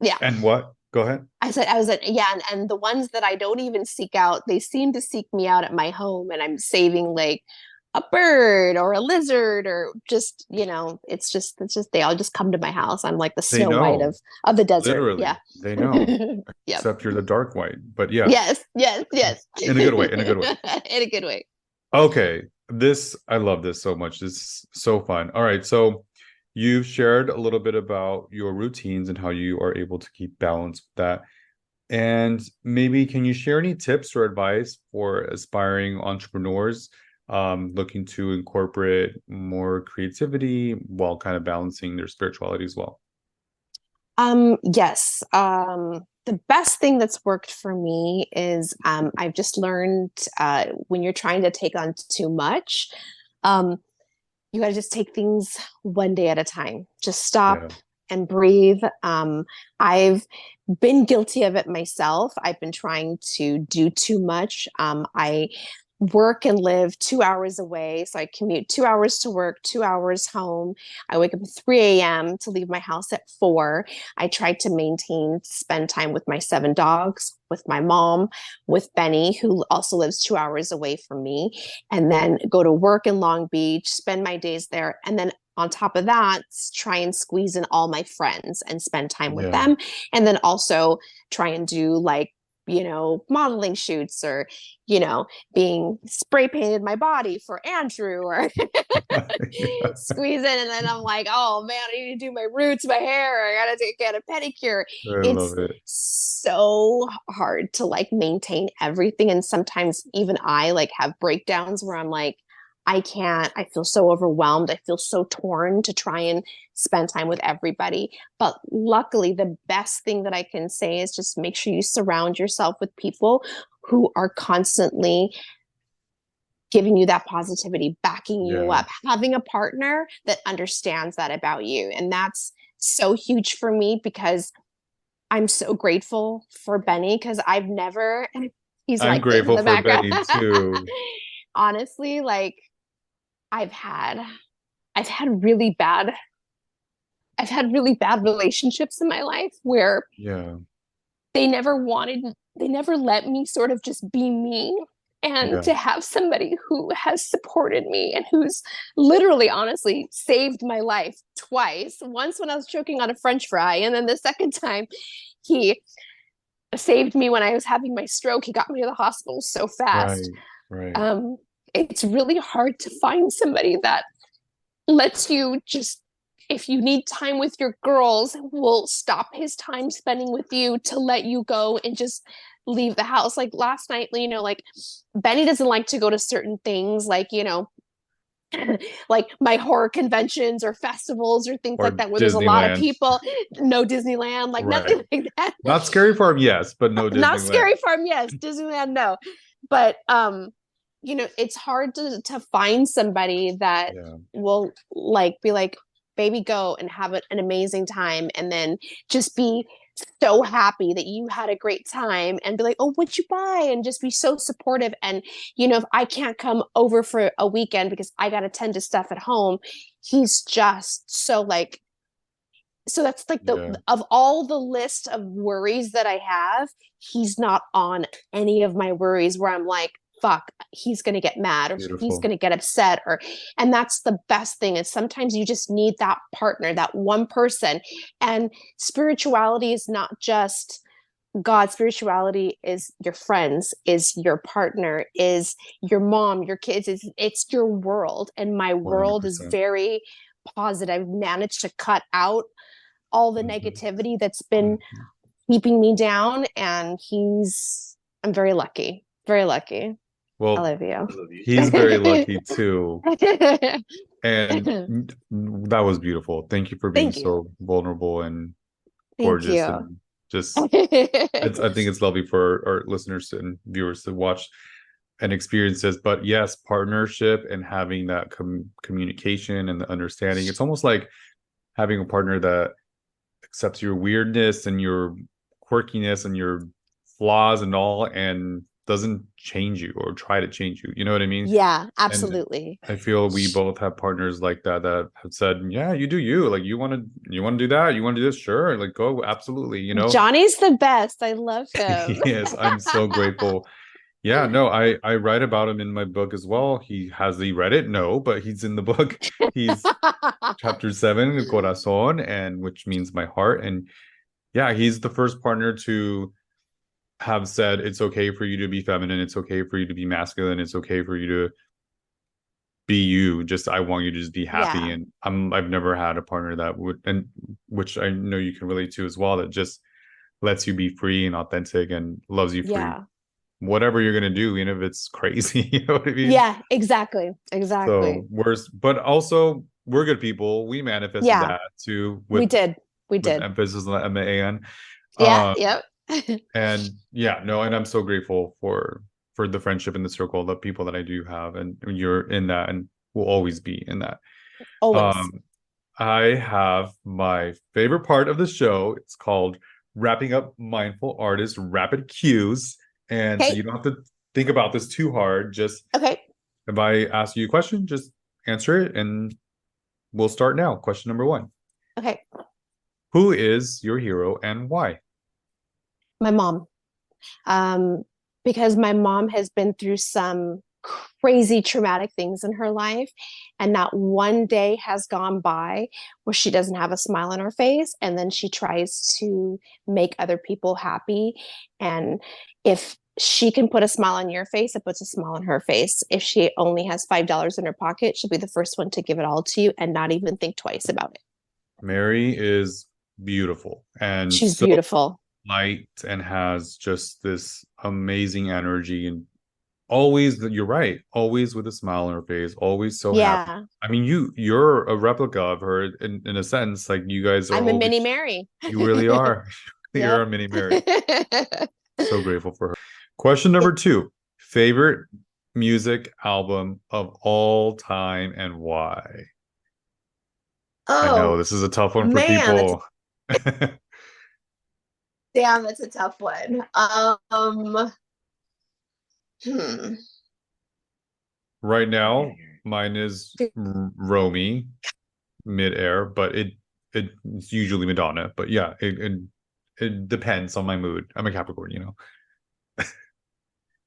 yeah. and what? Go ahead. I was at, yeah, and the ones that I don't even seek out, they seem to seek me out at my home, and I'm saving like a bird or a lizard or just, it's just they all just come to my house. I'm like the They Snow White know, of the desert. Yeah. literally, they know. Yep. Except you're the dark white, but yeah, Yes, yes, yes. in a good way, in a good way. In a good way. Okay, this I love this so much. This is so fun. All right, so you've shared a little bit about your routines and how you are able to keep balance with that. And maybe can you share any tips or advice for aspiring entrepreneurs looking to incorporate more creativity while kind of balancing their spirituality as well? Yes. The best thing that's worked for me is I've just learned when you're trying to take on too much, um, you got to just take things one day at a time. Just Yeah, stop and breathe. I've been guilty of it myself. I've been trying to do too much. I work and live 2 hours away. So I commute 2 hours to work, 2 hours home. I wake up at 3 a.m. to leave my house at 4. I try to spend time with my 7 dogs, with my mom, with Benny, who also lives 2 hours away from me, and then go to work in Long Beach, spend my days there. And then on top of that, try and squeeze in all my friends and spend time with yeah. them. And then also try and do like, modeling shoots or, you know, being spray painted my body for Andrew or Yeah, squeeze in. And then I'm like, oh man, I need to do my roots, my hair. I gotta get a pedicure. I It's love it. so hard to like maintain everything. And sometimes even I like have breakdowns where I'm like, I can't, I feel so overwhelmed. I feel so torn to try and spend time with everybody. But luckily, the best thing that I can say is just make sure you surround yourself with people who are constantly giving you that positivity, backing you Yeah, up, having a partner that understands that about you. And that's so huge for me because I'm so grateful for Benny because I've never, he's I'm like this in grateful the for background. Benny too. Honestly, like I've had, I've had really bad, I've had really bad relationships in my life where Yeah, they never wanted, they never let me sort of just be me. And yeah, to have somebody who has supported me and who's literally, honestly, saved my life twice. Once when I was choking on a French fry, and then the second time he saved me when I was having my stroke. He got me to the hospital so fast. right, right. Um, it's really hard to find somebody that lets you just, if you need time with your girls, will stop his time spending with you to let you go and just leave the house. Like last night, like Benny doesn't like to go to certain things, like, like my horror conventions or festivals or things like Or that where there's a lot of Disneyland. people. No Disneyland, like Right. nothing like that. Not Scary Farm, yes, but no Not Disneyland. Scary Farm, yes. Disneyland, no. But it's hard to find somebody that Yeah, will like be like, baby, go and have an amazing time, and then just be so happy that you had a great time and be like, oh, what'd you buy? And just be so supportive. And if I can't come over for a weekend because I got to tend to stuff at home, he's just so like, so that's like the yeah. of all the list of worries that I have, he's not on any of my worries where I'm like, fuck, he's going to get mad or he's Beautiful. going to get upset. And that's the best thing is sometimes you just need that partner, that one person. And spirituality is not just God. Spirituality is your friends, is your partner, is your mom, your kids, it's your world. And my world is 100%. very positive. I've managed to cut out all the Mhm, negativity that's been mhm. keeping me down. And I'm very lucky. Very lucky. I Well, love you. he's very lucky too. Thank And that was beautiful. Thank you for being you. so vulnerable and Thank gorgeous you. and just I think it's lovely for our listeners and viewers to watch. and experiences. But yes, partnership and having that communication and the understanding. It's almost like having a partner that accepts your weirdness and your quirkiness and your flaws and all, and doesn't change you or try to change you. You know what I mean? Yeah, And absolutely. I feel we both have partners like that that have said, "Yeah, you do you. Like you want to do that, you want to do this, sure, like go, absolutely." You know? Johnny's the best. I love him. Yes, I'm so grateful. Yeah, no, I write about him in my book as well. He read it? No, but he's in the book. He's chapter 7, Corazon, and which means my heart. And yeah, he's the first partner to have said it's okay for you to be feminine, it's okay for you to be masculine, it's okay for you to be you. Just I want you to just be happy. Yeah. And I've never had a partner that would, and which I know you can relate to as well, that just lets you be free and authentic and loves you for Yeah. whatever you're gonna do, even if it's crazy. You know what I mean? Yeah, exactly. Exactly. So but also we're good people. We manifested Yeah, that too we did. We with did. emphasis on the MAN. Yeah, Um, yep. and yeah, no, and I'm so grateful for the friendship in the circle, the people that I do have, and you're in that and will always be in that. Always. Um, I have my favorite part of the show. It's called Wrapping Up Mindful Artist Rapid Cues. And so Okay. you don't have to think about this too hard. Just Okay. if I ask you a question, just answer it, and we'll start now. Question number 1. Okay. Who is your hero and why? My mom. Um, because my mom has been through some crazy traumatic things in her life, and not one day has gone by where she doesn't have a smile on her face, and then she tries to make other people happy. And if she can put a smile on your face, it puts a smile on her face. If she only has $5 in her pocket, she'll be the first one to give it all to you and not even think twice about it. Mary is beautiful and She's so beautiful. light and has just this amazing energy, and always, you're right, always with a smile on her face, always so happy. Yeah. I mean, you're a replica of her in a sense. Like you guys are I'm a mini always, Mary. you really are. You're Yep. a mini Mary. So grateful for her. Question number 2. Favorite music album of all time and why? I know Oh this is a tough one for man, people. that's a tough one. Hmm. Right now, mine is Romy, Midair, but it's usually Madonna. But yeah, it depends on my mood. I'm a Capricorn, you know.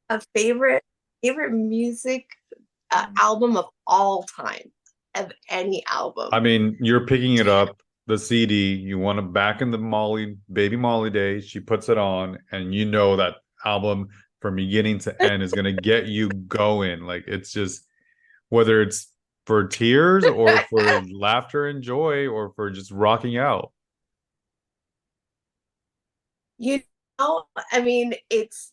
A favorite music album of all time, of any album. I mean, you're picking it up, the CD, you want to back in the Molly, baby Molly days, she puts it on, and you know that album from beginning to end is gonna get you going. Like it's just whether it's for tears or for laughter and joy or for just rocking out. You know, I mean, it's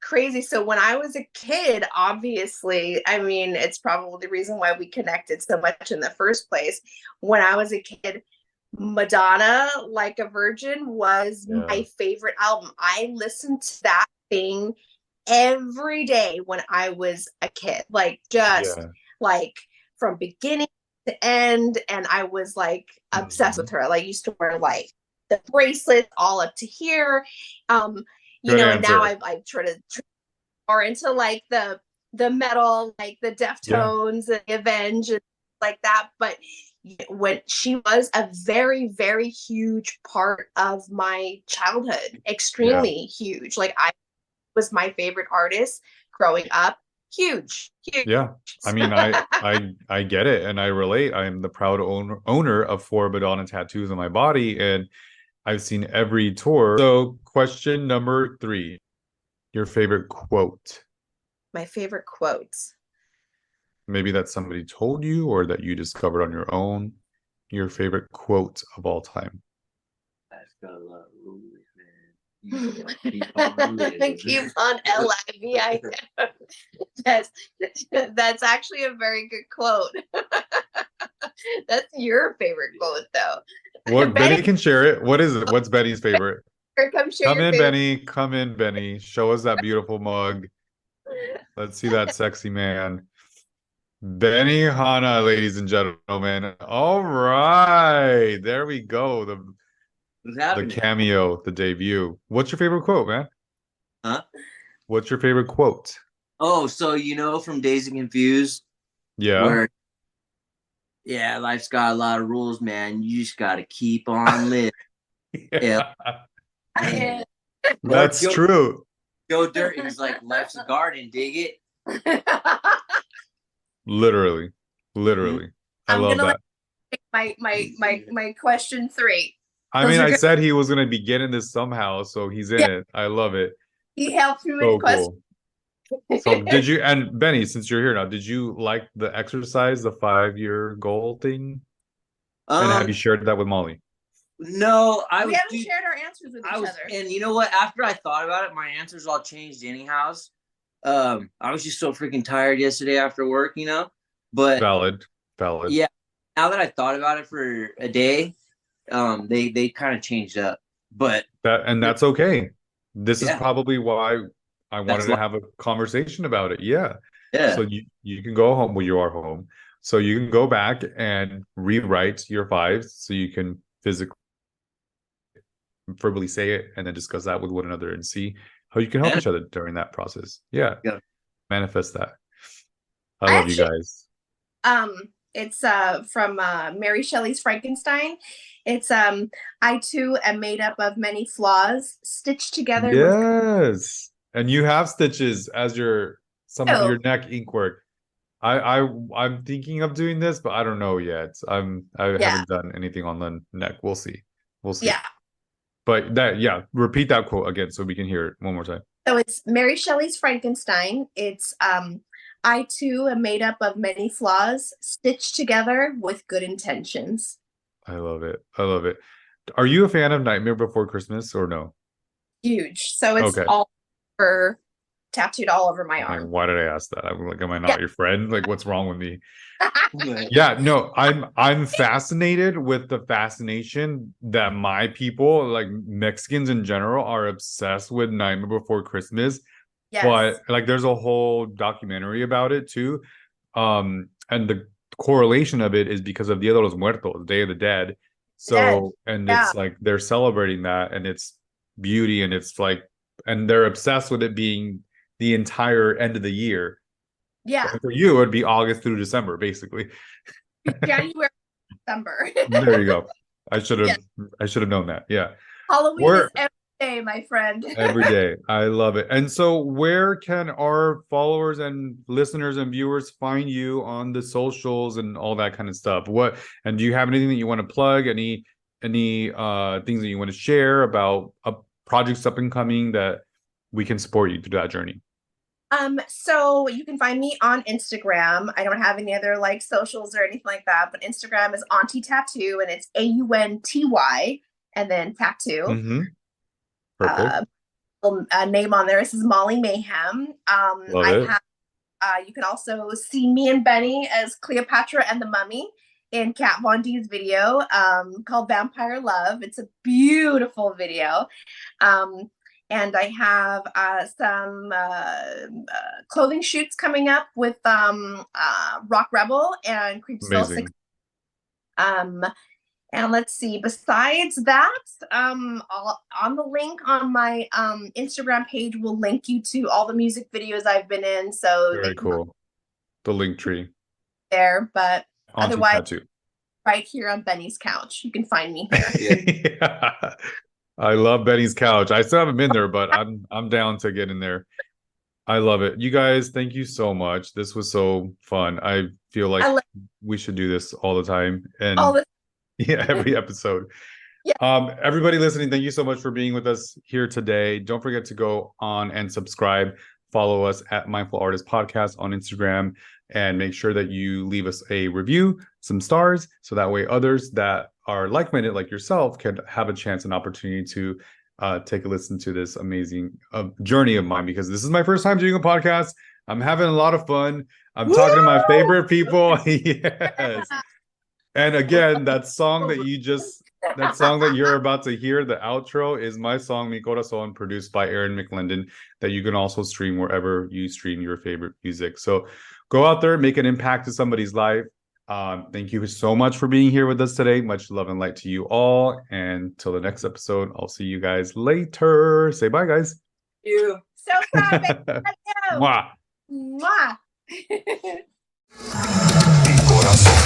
crazy. So when I was a kid, obviously, I mean, it's probably the reason why we connected so much in the first place. When I was a kid, Madonna, Like a Virgin, was Yeah. my favorite album. I listened to that thing every day when I was a kid, like just Yeah. like from beginning to end. And I was like obsessed with Mhm. her. Like, used to wear like the bracelet all up to here. Um, Good and now answer. I've tried to more into like the metal, like the Yeah. Deftones and the Avenge and like that. But when she was a very, very huge part of my childhood, Yeah. extremely huge. Like, I was my favorite artist growing up. Huge, huge. Yeah. I mean, I get it and I relate. I'm the proud owner of 4 Madonna tattoos on my body, and I've seen every tour. So, question number 3, your favorite quote. My favorite quotes. Maybe that somebody told you or that you discovered on your own. Your favorite quote of all time. That's got a lot of rules, man. Keep on living. Keep on LIVI. That's actually a very good quote. That's your favorite quote, though. What Betty, Benny can share it. What is it? What's Benny's favorite? come share Come your in, favorite. Benny. Come in, Benny. Show us that beautiful mug. Let's see that sexy man. Benny Hanna, ladies and gentlemen. All right. There we go. What's The happening? cameo, the debut. What's your favorite quote, man? Huh? What's your favorite quote? Oh, so you know from Dazed and Confused, Yeah. where life's got a lot of rules, man. You just gotta keep on living. Yeah. That's true. Joe Dirt is like, life's a garden, dig it. Literally. Literally. I I'm love gonna that. my question 3. I mean, I said he was gonna be getting this somehow, so he's in it. I love it. He helped me So with question. cool. So did you, and Benny, since you're here now, did you like the exercise, the 5-year goal thing? And have you shared that with Mollie? No, we haven't shared our answers with each other. And you know what? After I thought about it, my answers all changed anyhow. I was just so freaking tired yesterday after work, you know. But valid. Yeah. Now that I thought about it for a day, they kind of changed up. But that's okay. This is Yeah. probably why I wanted to have a conversation about it. Yeah. Yeah. So you can go home when you are home. So you can go back and rewrite your 5s so you can physically verbally say it and then discuss that with one another and see how you can help each other during that process. Yeah. Manifest that. I love you guys. It's from Mary Shelley's Frankenstein. It's I too am made up of many flaws stitched together. Yes. And you have stitches as some of your neck ink work. I'm thinking of doing this, but I don't know yet. I haven't done anything on the neck. We'll see. Yeah. But repeat that quote again so we can hear it one more time. So it's Mary Shelley's Frankenstein. It's I too am made up of many flaws stitched together with good intentions. I love it. I love it. Are you a fan of Nightmare Before Christmas or no? Huge. So it's all tattooed all over my arm. Why did I ask that? I'm like, am I not your friend? Like, what's wrong with me? Yeah, no, I'm fascinated with the fascination that my people, like Mexicans in general, are obsessed with Nightmare Before Christmas. Yes. But like there's a whole documentary about it too. And the correlation of it is because of Dia de los Muertos, Day of the Dead. So it's like they're celebrating that and it's beauty and it's like, and they're obsessed with it being the entire end of the year. Yeah. So for you, it would be August through December, basically. January, December. There you go. I should have known that. Yeah. Halloween is every day, my friend. Every day. I love it. And so where can our followers and listeners and viewers find you on the socials and all that kind of stuff? And do you have anything that you want to plug? Any things that you want to share about projects up and coming that we can support you through that journey? So you can find me on Instagram. I don't have any other like socials or anything like that, but Instagram is Auntie Tattoo and it's AUNTY and then tattoo. Mm-hmm. Perfect. A name on there. This is Mollie Mayhem. You can also see me and Benny as Cleopatra and the Mummy in Kat Von D's video called Vampire Love. It's a beautiful video. And I have some clothing shoots coming up with Rock Rebel and Creep Soul 6. And let's see, besides that, on the link on my Instagram page will link you to all the music videos I've been in. So very cool. The link tree. There, but Auntie otherwise, Tattoo. Right here on Benny's couch. You can find me here. Yeah. I love Benny's couch. I still haven't been there, but I'm down to get in there. I love it. You guys, thank you so much. This was so fun. I feel like we should do this all the time. And every episode. Yeah. Everybody listening, thank you so much for being with us here today. Don't forget to go on and subscribe. Follow us at Mindful Artist Podcast on Instagram and make sure that you leave us a review, some stars, so that way others that are like-minded like yourself can have a chance and opportunity to take a listen to this amazing journey of mine, because this is my first time doing a podcast. I'm having a lot of fun. I'm talking to my favorite people. Yes. And again, that song that you just That song that you're about to hear, the outro, is my song, Mi Corazón, produced by Aaron McLendon, that you can also stream wherever you stream your favorite music. So go out there, make an impact to somebody's life. Thank you so much for being here with us today. Much love and light to you all. And till the next episode, I'll see you guys later. Say bye, guys. You. So proud of you. Mwah. Mwah. Mi corazón.